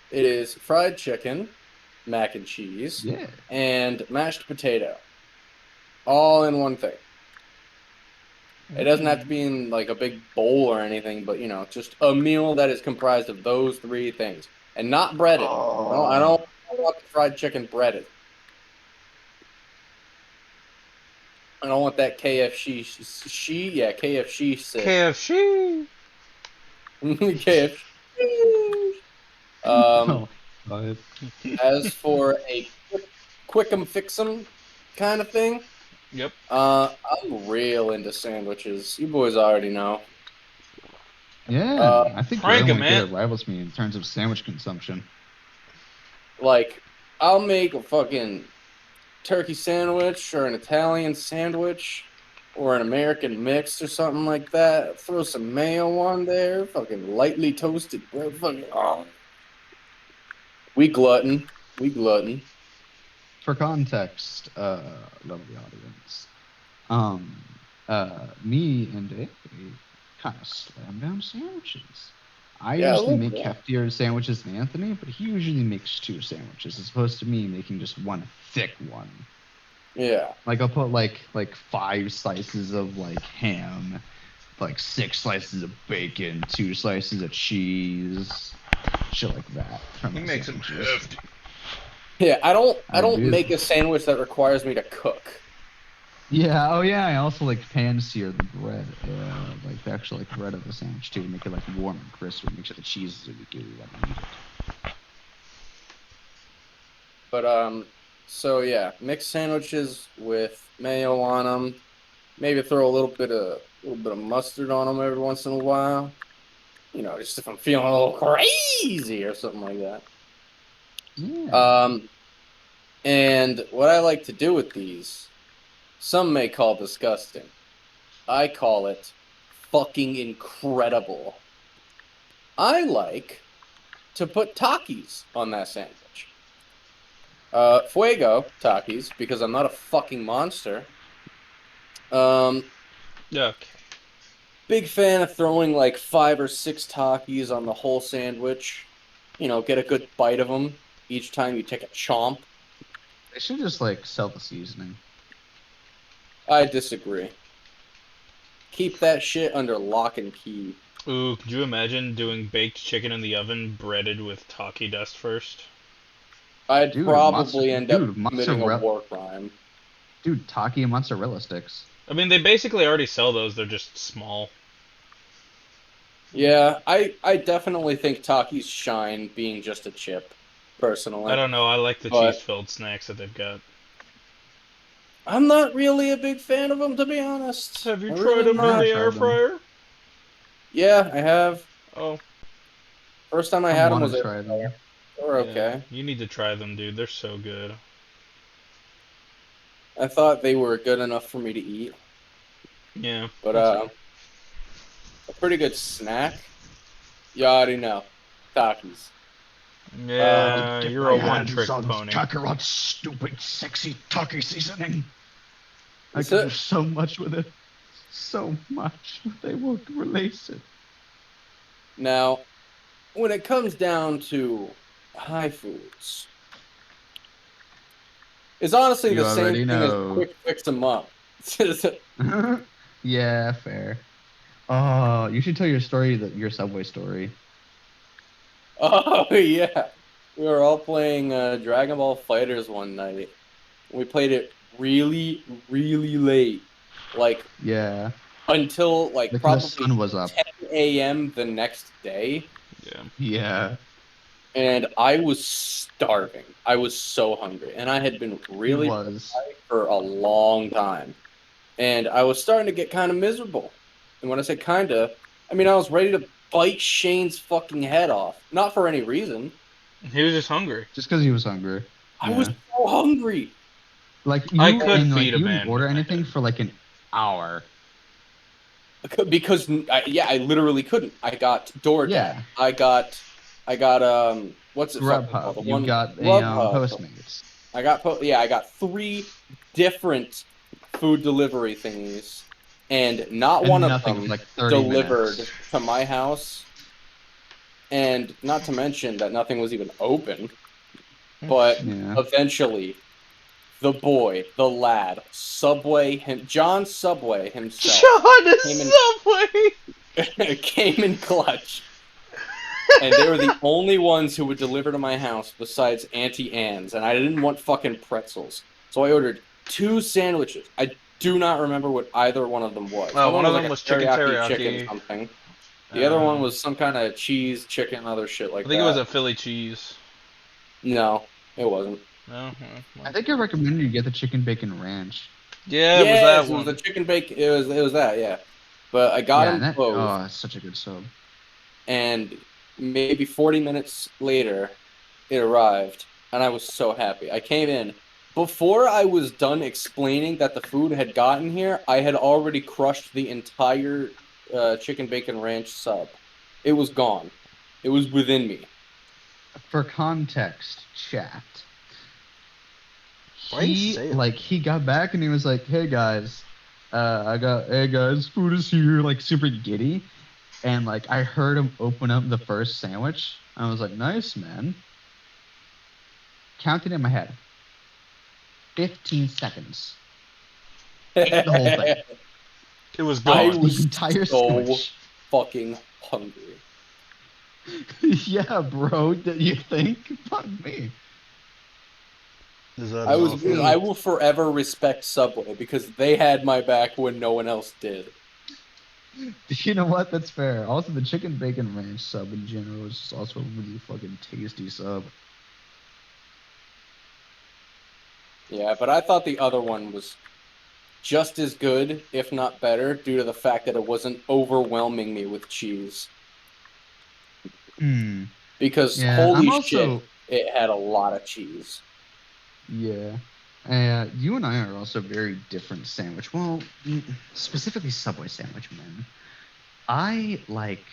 it is fried chicken, mac and cheese, Yeah. and mashed potato, all in one thing. It doesn't have to be in like a big bowl or anything, but just a meal that is comprised of those three things, and not breaded. I don't want the fried chicken breaded. I don't want that KFC. KFC. KFC. KFC. Oh, As for a quick 'em fix 'em kind of thing, Yep. I'm real into sandwiches. You boys already know. Yeah, I think you're the Frank 'em, only kid man. that rivals me in terms of sandwich consumption. Like, I'll make a fucking turkey sandwich or an Italian sandwich or an American mix or something like that. Throw some mayo on there. Fucking lightly toasted bread. Fucking, oh. We glutton. We glutton. For context, lovely audience, um, me and Dave kind of slam down sandwiches. I Yeah, a usually little make bit. heftier sandwiches than Anthony, but he usually makes 2 sandwiches as opposed to me making just one thick one. Yeah. Like I'll put like 5 slices of like ham, like 6 slices of bacon, 2 slices of cheese, shit like that for He my makes them sandwiches. hefty. Yeah, I I don't do. make a sandwich that requires me to cook. Yeah. Oh yeah. I also like pan sear the bread, like the actual like bread of the sandwich too, to make it like warm and crispy. Make sure the cheese is really gooey when I eat it. But so yeah, mixed sandwiches with mayo on them. Maybe throw a little bit of mustard on them every once in a while. You know, just if I'm feeling a little crazy or something like that. Yeah. Um, and what I like to do with these, some may call disgusting. I call it fucking incredible. I like to put Takis on that sandwich. Fuego Takis, because I'm not a fucking monster. Um, Yeah. Okay. Big fan of throwing like 5 or 6 Takis on the whole sandwich. You know, get a good bite of them each time you take a chomp. They should just like sell the seasoning. I disagree. Keep that shit under lock and key. Ooh, could you imagine doing baked chicken in the oven breaded with taki dust first? I'd Dude, probably end up committing a mozzarella. war crime. Dude, Taki and mozzarella sticks. I mean, they basically already sell those. They're just small. Yeah, I definitely think Takis shine being just a chip, I personally. don't know. I like the But cheese-filled snacks that they've got. I'm not really a big fan of them, to be honest. Have you I'm tried really them I've in never not. the air tried them. fryer? Yeah, I have. Oh, First time I I had them want was to air try fryer. them. They were yeah. okay. You need to try them, dude. They're so good. I thought they were good enough for me to eat, Yeah. but That's it. a pretty good snack. You already know, Takis. Yeah, Dip you're my a hands one-trick on pony. Kakarot's stupid, sexy Taki seasoning. I That's can do it. so much with it. So much. They won't release it. Now, when it comes down to high foods, it's honestly You the same already thing as know. quick fix them up. Yeah, fair. Oh, you should tell your story, your Subway story. Oh yeah, we were all playing Dragon Ball Fighters one night. We played it really, really late, like Yeah, until like like the probably sun was up. 10 a.m. the next day, Yeah. Yeah, and I was starving. I was so hungry, and I had been he really was. high for a long time, and I was starting to get kind of miserable. And when I say kinda, I mean I was ready to bite Shane's fucking head off, not for any reason. He was just hungry. Just because he was hungry. I was Yeah. so hungry. Like I you could and feed like a you didn't man with order my anything head. for like an hour. Because yeah, I literally couldn't. I got DoorDash. Yeah. I got what's it fucking called? Grubhub. The You one got a Grubhub. Postmates. Yeah, I got 3 different food delivery thingies, and not one And of nothing for them like 30 delivered minutes. to my house. And not to mention that nothing was even open. But Yeah. eventually, the boy, the lad, John Subway himself John is came Subway. in came in clutch. And they were the only ones who would deliver to my house besides Auntie Anne's, and I didn't want fucking pretzels. So I ordered 2 sandwiches. I do not remember what either one of them was. Oh, One of one them of was like them a was chicken teriyaki chicken teriyaki. something. The other one I was some kind of cheese, chicken, other shit like think it was a that. Philly cheese. No, it wasn't. No. I think I recommended you get the chicken bacon ranch. Yeah, it was that Yes, it was the one. chicken bacon. It was that, yeah. But I got Yeah, them and that both. oh, it's such a good sub. and maybe 40 minutes later, it arrived, and I was so happy. I came in. Before I was done explaining that the food had gotten here, I had already crushed the entire chicken bacon ranch sub. It was gone. It was within me. For context, chat. Why you say it? He got back and he was like, "Hey guys, hey guys, food is here." Like super giddy, and like I heard him open up the first sandwich. I was like, "Nice, man." Counted in my head. 15 seconds. Ate the whole thing. It was I gone. was The entire so sandwich. fucking hungry. Yeah, bro. Did you think? Fuck me. Is that I an was. offer? I will forever respect Subway because they had my back when no one else did. You know what? That's fair. Also, the chicken bacon ranch sub in general is also a really fucking tasty sub. Yeah, but I thought the other one was just as good, if not better, due to the fact that it wasn't overwhelming me with cheese. Hmm. Because Yeah, I'm holy shit, also. it had a lot of cheese. Yeah. You and I are also very different sandwich. Well, specifically Subway sandwich men. I like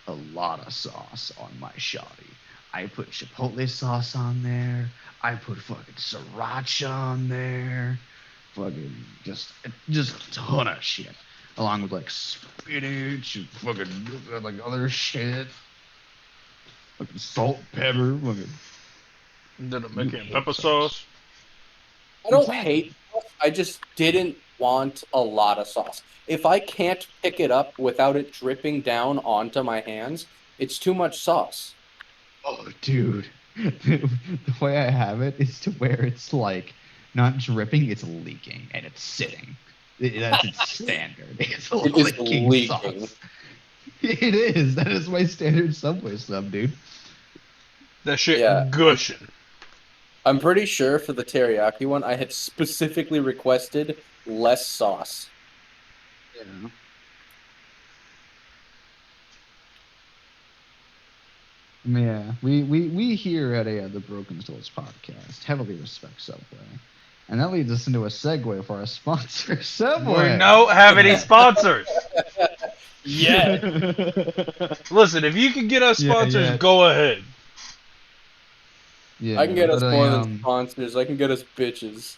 a lot of sauce on my shawty. I put chipotle sauce on there. I put fucking sriracha on there. Fucking just a ton of shit. Along with like spinach and fucking like other shit. Fucking salt, pepper, fucking Did it make you it in hate pepper sauce. sauce? I don't Exactly. hate sauce, I just didn't want a lot of sauce. If I can't pick it up without it dripping down onto my hands, it's too much sauce. Oh, dude. The way I have it is to where it's like not dripping, it's leaking and it's sitting. That's its standard. It's It is leaking leaking. sauce. It is. That is my standard Subway sub, dude. That shit Yeah, gushing. I'm pretty sure for the teriyaki one, I had specifically requested less sauce. Yeah. Yeah. We here at the Broken Souls podcast heavily respect Subway. And that leads us into a segue for our sponsor, We Subway. don't have any sponsors. Yeah. Listen, if you can get us Yeah, sponsors, yeah. go ahead. Yeah, I can get us but more than sponsors. I can get us bitches.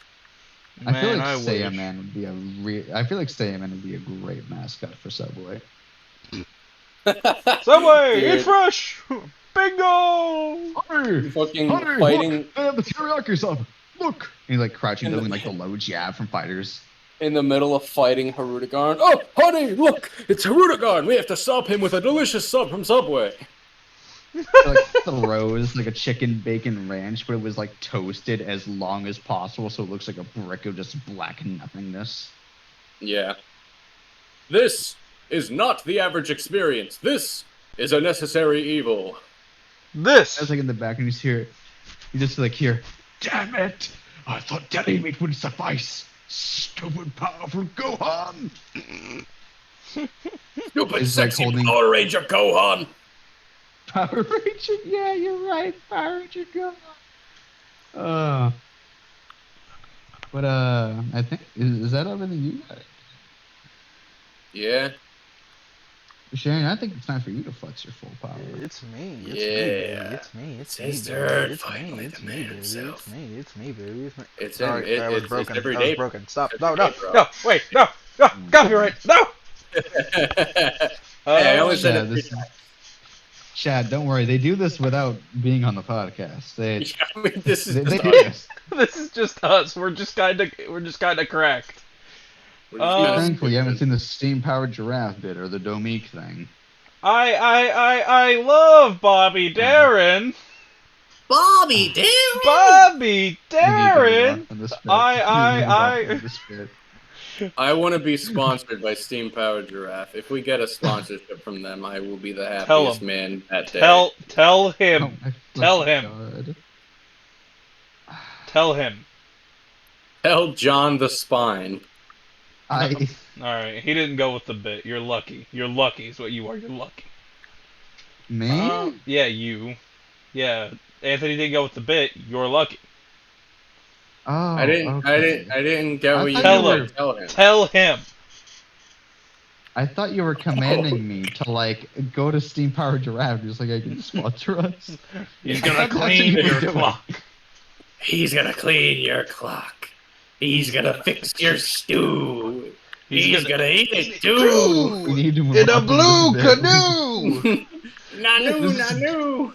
I feel Man, like I Saya wish. Man would be I feel like Saya Man would be a great mascot for Subway. Subway, eat Dude, fresh. Bingo. Hunter, fucking Hunter, look! fighting They have the teriyaki sub. Look! And he's like crouching, doing like the low jab from fighters. in the middle of fighting Harudagarn. Oh, honey, look! It's Harudagarn! We have to stop him with a delicious sub from Subway. Like throws like a chicken bacon ranch, but it was like toasted as long as possible, so it looks like a brick of just black nothingness. Yeah. This is not the average experience. This is a necessary evil. I was This. like in the back, and you just like hear, damn it! I thought deli meat would suffice. Stupid powerful Gohan. Stupid He's like sexy holding Power Ranger Gohan! Power Ranger. Yeah, you're right, Power Ranger Gohan. Uh, but I think is that everything you got? Yeah. Shane, I think it's time for you to flex your full power. It's me. It's me, baby. Yeah. It's me. It's It's me, his baby. turn, It's me. finally, It's the me, man baby. It's himself. me. It's me, baby. It's me. It's Sorry, him. that was It's broken. every That was day. broken. Stop. It's No, every no, day, bro. no. Wait, no, no. Copyright. No. Hey, I only said Chad, it this 3 is Chad. Don't worry, they do this without being on the podcast. They times. I mean, this is they just do us. this. This is just us. We're just kind of cracked. We're just kinda Thankfully, you haven't stupid. seen the steam-powered giraffe bit or the Dominique thing. I love Bobby Darin. Bobby, damn it! Bobby You need to move on Darin. from this bit. You need to move on I from this bit. I want to be sponsored by Steam Powered Giraffe. If we get a sponsorship from them, I will be the Tell happiest him. man that day. Tell Oh him. my Tell fucking him. God. Tell him. Tell John the Spine. I All right, he didn't go with the bit. You're lucky. You're lucky is what you are. You're lucky. Me? Yeah, you. Yeah, Anthony didn't go with the bit. You're lucky. Oh, okay. I didn't get I what you thought you meant Tell by him. were. tell him. Tell him. I thought you were commanding me to like go to Steam Powered Giraffe just like I can sponsor us. He's I gonna thought that's what clean you were your doing. clock. He's gonna clean your clock. He's gonna fix your stew. He's gonna eat it too. We need to move In a on from this blue bit. canoe. Nanu, This is nanu.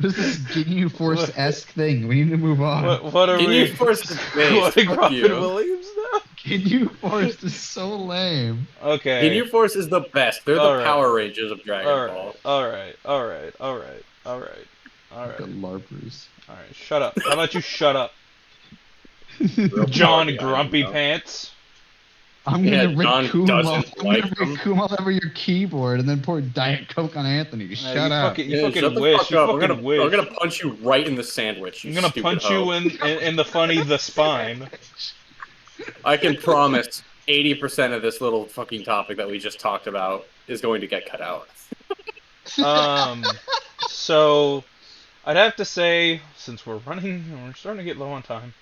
this is Ginyu Force-esque thing. We need to move on. What are Can we? you force the base? Quoting Fuck Robin you. Williams now? Ginyu Force is so lame. Okay. Ginyu Force is the best. They're the All right. Power Rangers of Dragon Ball. Alright. The LARPers. Alright, shut up. How about you shut up? Real John power behind Grumpy them, though. Pants. I'm Yeah, gonna John Rick Coom doesn't I'm like gonna them. Rick Coom all over your keyboard and then pour Diet Coke on Anthony. You Shut up. You Yeah, fucking shut the wish. fuck You up. fucking wish. I'm gonna punch you right in the sandwich. You I'm gonna stupid punch hoe. you in the funny the spine. I can promise 80% of this little fucking topic that we just talked about is going to get cut out. So I'd have to say, since we're starting to get low on time.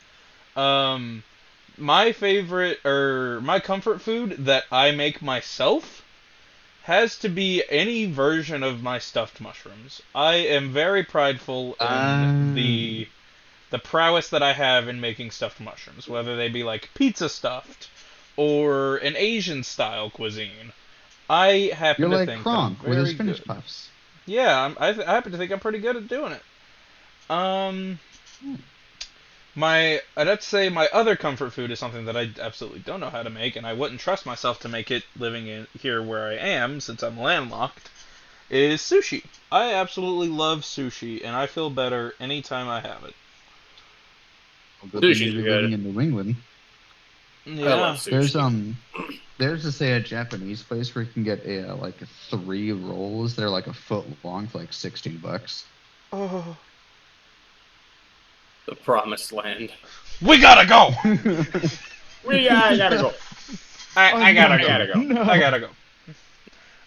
My favorite or my comfort food that I make myself has to be any version of my stuffed mushrooms. I am very prideful in the prowess that I have in making stuffed mushrooms, whether they be like pizza stuffed or an Asian style cuisine. I happen You're to like think Kronk I'm with his very Finnish good. puffs. Yeah, I happen to think I'm pretty good at doing it. I'd have to say my other comfort food is something that I absolutely don't know how to make, and I wouldn't trust myself to make it living in here where I am, since I'm landlocked, is sushi. I absolutely love sushi, and I feel better anytime I have it. Good thing Sushi's you're good. living in New England. I Yeah. love sushi. There's to say a Japanese place where you can get like 3 rolls. They're like a foot long for like $16. Oh. The promised land. We gotta go! I gotta go. I gotta go. gotta go. No. I gotta go.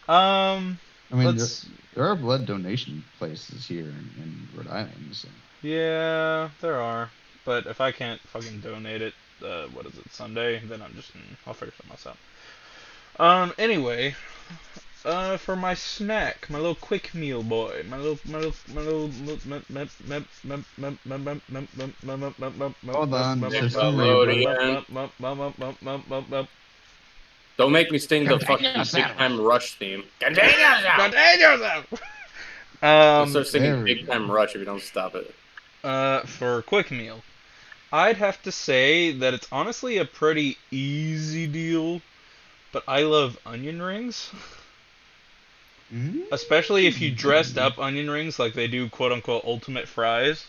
I mean, Let's... there are blood donation places here in Rhode Island. So. Yeah, there are. But if I can't fucking donate it, what is it, Sunday? Then I'll figure something else out. Anyway, for my snack, my little quick meal boy, Hold on, system Loading reboot. in. Don't make me sing the fucking Big Time Rush theme. Contain yourself! I'll start singing there we Big go. Time Rush if you don't stop it. For quick meal, I'd have to say that it's honestly a pretty easy deal, but I love onion rings. Especially if you dressed up onion rings like they do quote-unquote ultimate fries.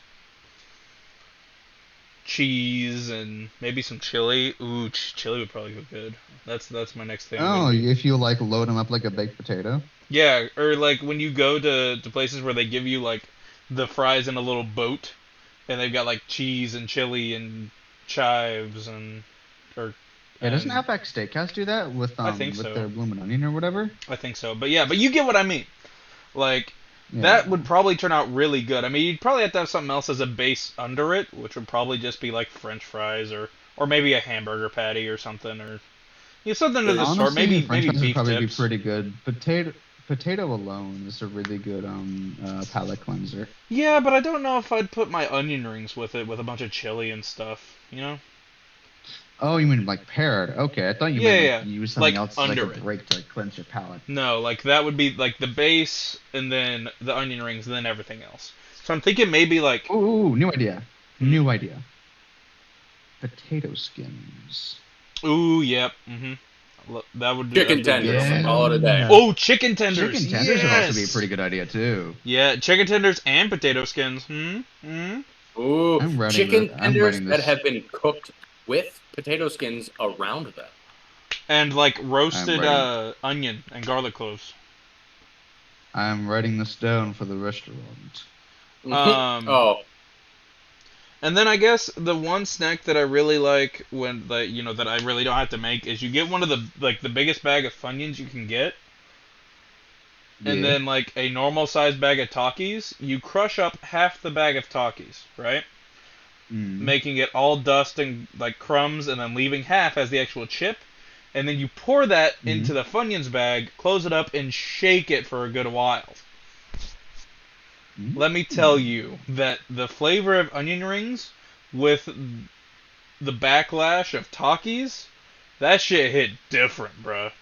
Cheese and maybe some chili. Ooh, chili would probably go good. That's my next thing. Oh, if you like load them up like a baked potato. Yeah, or like when you go to places where they give you like the fries in a little boat, and they've got like cheese and chili and chives and Yeah, doesn't Outback Steakhouse do that with I think with so. their bloomin' onion or whatever? I think so, but you get what I mean. Like Yeah. that would probably turn out really good. I mean, you'd probably have to have something else as a base under it, which would probably just be like French fries or maybe a hamburger patty or something, or something of the Honestly, sort. Maybe French fries would beef probably tips. be pretty good. Potato alone is a really good palate cleanser. Yeah, but I don't know if I'd put my onion rings with it with a bunch of chili and stuff. You know? Oh, you mean like paired? Okay, I thought you Yeah, meant yeah. like, use something Like else like under a it. break to like, cleanse your palate. No, like that would be like the base and then the onion rings and then everything else. So I'm thinking maybe like Ooh, new idea. New idea. Potato skins. ooh, yep, that would do Chicken that'd be good. tenders. Call it a day. Oh, chicken tenders. Chicken tenders would also be a yes! pretty good idea too. Yeah, chicken tenders and potato skins. Ooh, I'm writing chicken this- I'm tenders writing that this. have been cooked with potato skins around them. And like roasted I'm onion and garlic cloves. I'm writing this down for the restaurant. Oh, And then I guess the one snack that I really like when that I really don't have to make is you get one of the biggest bag of Funyuns you can get. and Yeah. then like a normal sized bag of Takis, you crush up half the bag of Takis, right? Mm. Making it all dust and like crumbs, and then leaving half as the actual chip. And then you pour that into Mm. the Funyuns bag, close it up, and shake it for a good while. Let me tell Mm. you that the flavor of onion rings with the backlash of Takis, that shit hit different, bruh.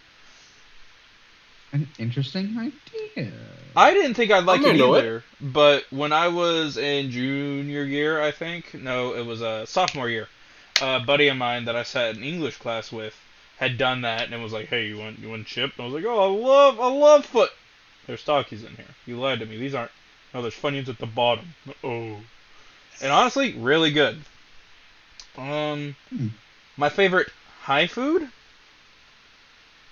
An interesting idea. I didn't think I'd like I'm it into it. either, but when I was in junior year, I think, no, it was a sophomore year, a buddy of mine that I sat in English class with had done that, and it was like, hey, you want chip? And I was like, oh, I love foot. There's Takis in here. You lied to me. These aren't. No, there's Funyuns at the bottom. Oh, and honestly, really good. Um, Hmm. my favorite high food,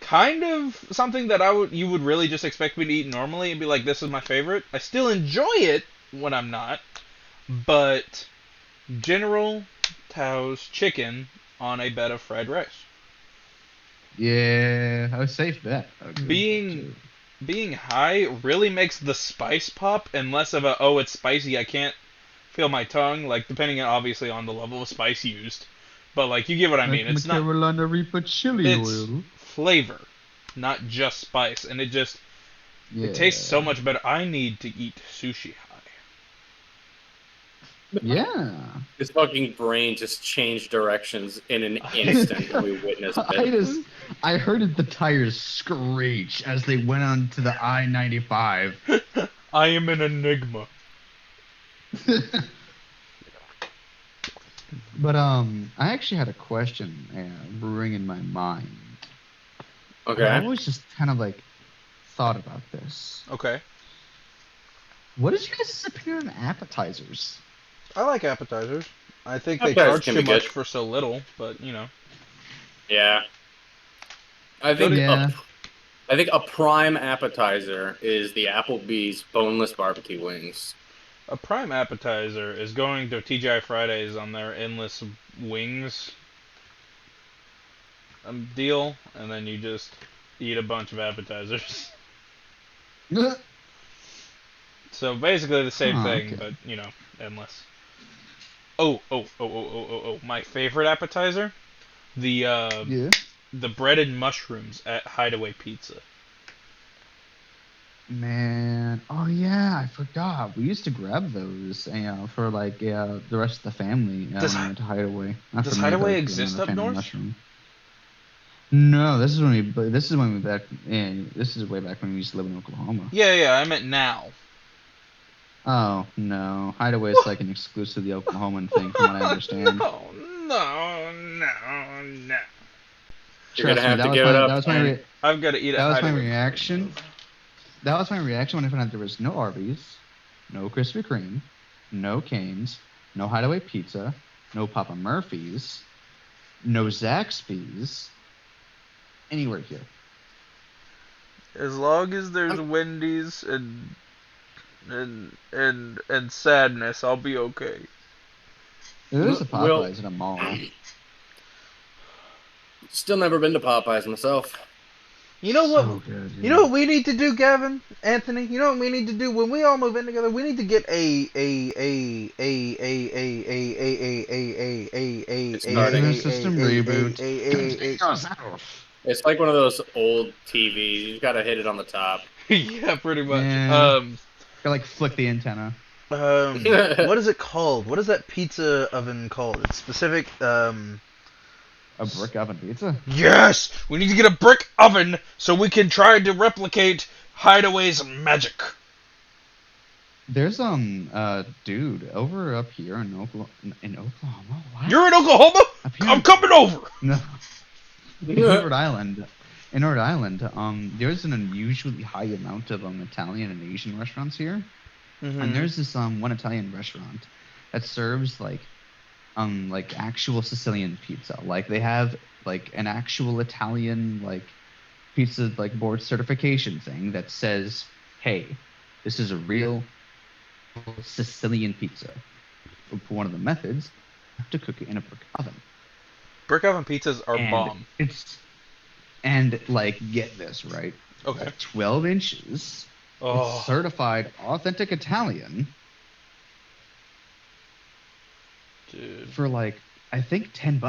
kind of something that you would really just expect me to eat normally and be like, this is my favorite. I still enjoy it when I'm not, but General Tao's chicken on a bed of fried rice. Yeah, a safe bet. I agree with that Being too. being high really makes the spice pop, and less of a oh it's spicy I can't feel my tongue, like depending on obviously on the level of spice used. But like you get what I mean. Like my It's not Carolina Reaper chili it's oil. flavor, not just spice, and it tastes so Yeah. much better. I need to eat sushi high. Yeah. His fucking brain just changed directions in an instant when we witnessed I it. just I heard the tires screech as they went on to the I-95. I am an enigma. But I actually had a question brewing in my mind. I've Okay. always just kind of like thought about this. Okay. What is your guys' opinion on appetizers? I like appetizers. I think they Appetizers charge can too be much good. for so little, but you know. Yeah. I Go think to Yeah. a prime appetizer is the Applebee's boneless barbecue wings. a prime appetizer is going to TGI Fridays on their endless wings deal, and then you just eat a bunch of appetizers. So basically the same Huh, thing, okay. but you know, endless. Oh! My favorite appetizer, the uh, Yeah. the breaded mushrooms at Hideaway Pizza. Man, oh yeah, I forgot. We used to grab those, for like the rest of the family Does when we went to Hideaway. Not does for me, but Hideaway like the exist up family north? mushroom. No, this is when we. But this is when we back. This is way back when we used to live in Oklahoma. Yeah, I meant now. Oh no, Hideaway is like an exclusively Oklahoman thing, from what I understand. No. You're gonna Trust me, have to give it up, man. I've got to eat at that was my Hideaway. reaction. That was my reaction when I found out there was no Arby's, no Krispy Kreme, no Cane's, no Hideaway Pizza, no Papa Murphy's, no Zaxby's, anywhere here. As long as there's Wendy's and sadness, I'll be okay. There's a Well, Popeyes in a mall. still never been to Popeyes myself. You know what? So good. You know what we need to do, Gavin, Anthony. You know what we need to do when we all move in together. We need to get Business system reboot. It's like one of those old TVs. You just gotta hit it on the top. Yeah, pretty much. Yeah. Gotta like flick the antenna. What is it called? What is that pizza oven called? It's specific. A brick oven pizza. Yes, we need to get a brick oven so we can try to replicate Hideaway's magic. There's dude over up here in Oklahoma. In Oklahoma? What? You're in Oklahoma? Up here? I'm coming over. No. In Rhode Island. In Rhode Island, there's an unusually high amount of Italian and Asian restaurants here. And there's this one Italian restaurant that serves like actual Sicilian pizza. Like they have like an actual Italian like pizza like board certification thing that says, "Hey, this is a real Sicilian pizza." For one of the methods, you have to cook it in a brick oven. Brick oven pizzas are And bomb. get this right. Okay. 12 inches It's Oh, certified authentic Italian dude. for like I think $10.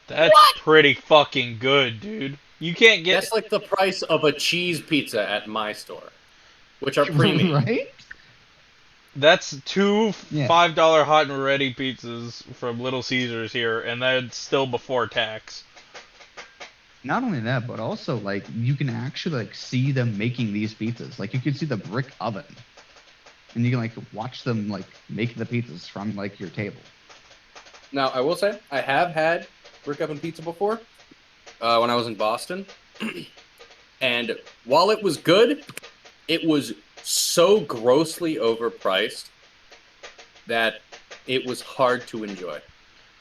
That's pretty fucking good, dude. You can't get. That's like the price of a cheese pizza at my store, which are premium. Right? That's two Yeah. $5 hot and ready pizzas from Little Caesars here, and that's still before tax. Not only that, but also like you can actually like see them making these pizzas. Like you can see the brick oven, and you can like watch them like make the pizzas from like your table. Now, I will say, I have had brick oven pizza before when I was in Boston. And while it was good, it was so grossly overpriced that it was hard to enjoy.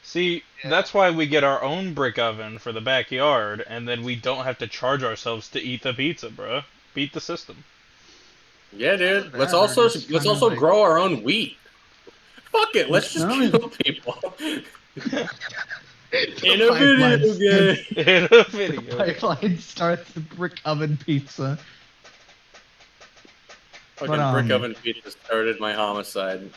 See, that's why we get our own brick oven for the backyard, and then we don't have to charge ourselves to eat the pizza, bruh. Beat the system. Yeah, dude. Let's That or also just let's kinda also like- grow our own wheat. Fuck it, let's just Not only- kill people. In The a video pipeline- game. In a video. Pipeline starts the brick oven pizza. Fucking brick oven pizza started my homicide.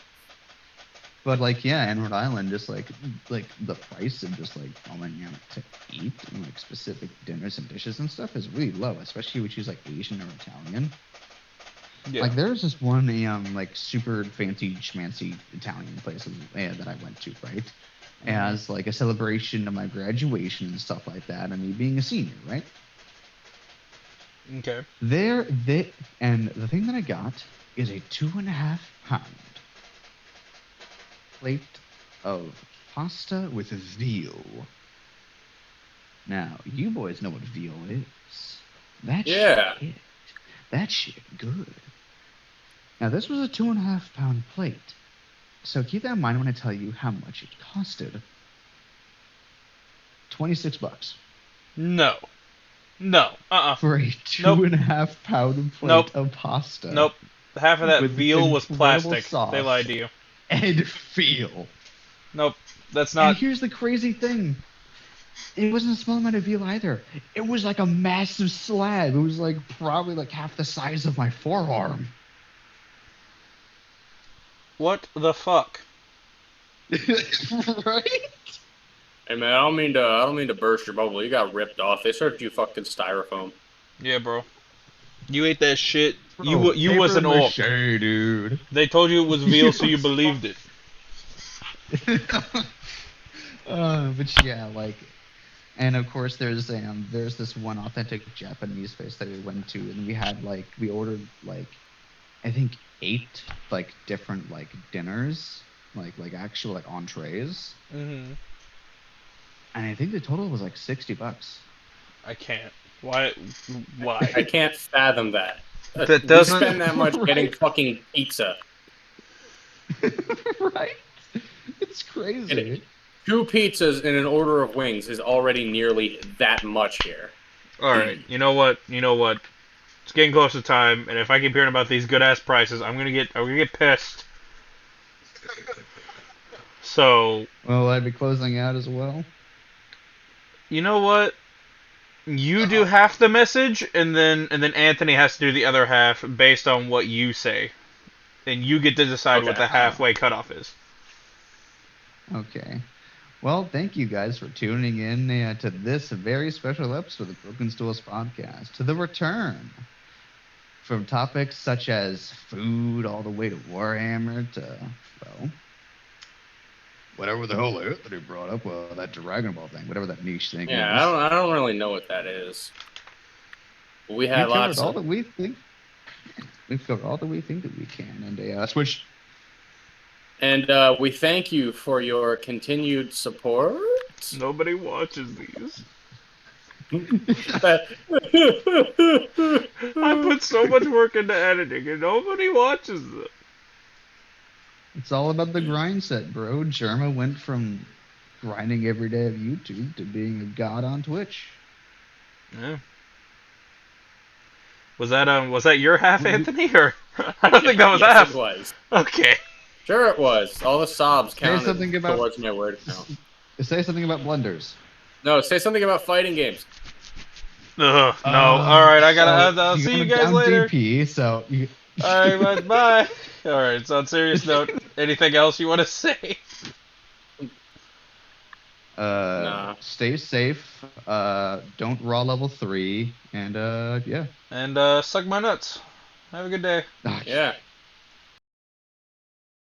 But like yeah, in Rhode Island, just like the price of just like going out to eat and like specific dinners and dishes and stuff is really low, especially if you choose like Asian or Italian. Yeah. Like there's this one like super fancy schmancy Italian place that I went to, right? As like a celebration of my graduation and stuff like that, and me being a senior, right? Okay. And the thing that I got is a 2.5 pound plate of pasta with veal. Now, you boys know what veal is. Yeah. That shit good. Now, this was a 2.5 pound plate. So keep that in mind when I tell you how much it costed. $26 No. No. for a 2.5 pound plate Nope. of pasta. Nope. Half of that With veal was incredible plastic. sauce. They lied to you. And veal. Nope. That's And not. here's the crazy thing. It wasn't a small amount of veal either. It was like a massive slab. It was like probably like half the size of my forearm. What the fuck? Right? Hey man, I don't mean to burst your bubble. You got ripped off. They served you fucking styrofoam. Yeah, bro. You ate that shit. Bro, You was an paper orc. mache, dude. They told you it was veal, so you believed it. But yeah, like, and of course there's this one authentic Japanese place that we went to, and we ordered like, I think 8 like different like dinners, like actual like entrees, Mm-hmm. and I think the total was like $60. I can't. Why? I Why? can't fathom that. That We doesn't- spend that much getting Right. fucking pizza. Right? It's crazy. 2 pizzas and an order of wings is already nearly that much here. All right. You know what? It's getting close to time, and if I keep hearing about these good ass prices, I'm gonna get pissed. So Well, I'd be closing out as well. you know what? You do half the message, and then Anthony has to do the other half based on what you say, and you get to decide what Okay. the halfway cutoff is. Okay. Well, thank you guys for tuning in to this very special episode of the Broken Stools podcast. To the return from topics such as food all the way to Warhammer to, well, whatever the hell Anthony brought up, that Dragon Ball thing, whatever that niche thing Yeah, is. I don't really know what that is. But we had We've covered lots all of that we think. We've covered all that we think that we can, and switch. and we thank you for your continued support. Nobody watches these. That- I put so much work into editing, and nobody watches them. It's all about the grind set, bro. Jerma went from grinding every day of YouTube to being a god on Twitch. Yeah. Was that your half, Anthony? Or I don't think that was yes, half. it was. Okay. Sure, it was. All the sobs counted something about- towards my word count. Say something about blenders. No, say something about fighting games. Ugh, no. All right, I gotta. I'll You see you got him guys down later. DP. So you. All right, bye. All right. So on serious note, anything else you want to say? Nah. Stay safe. Don't raw level 3, and yeah. And suck my nuts. Have a good day. Yeah.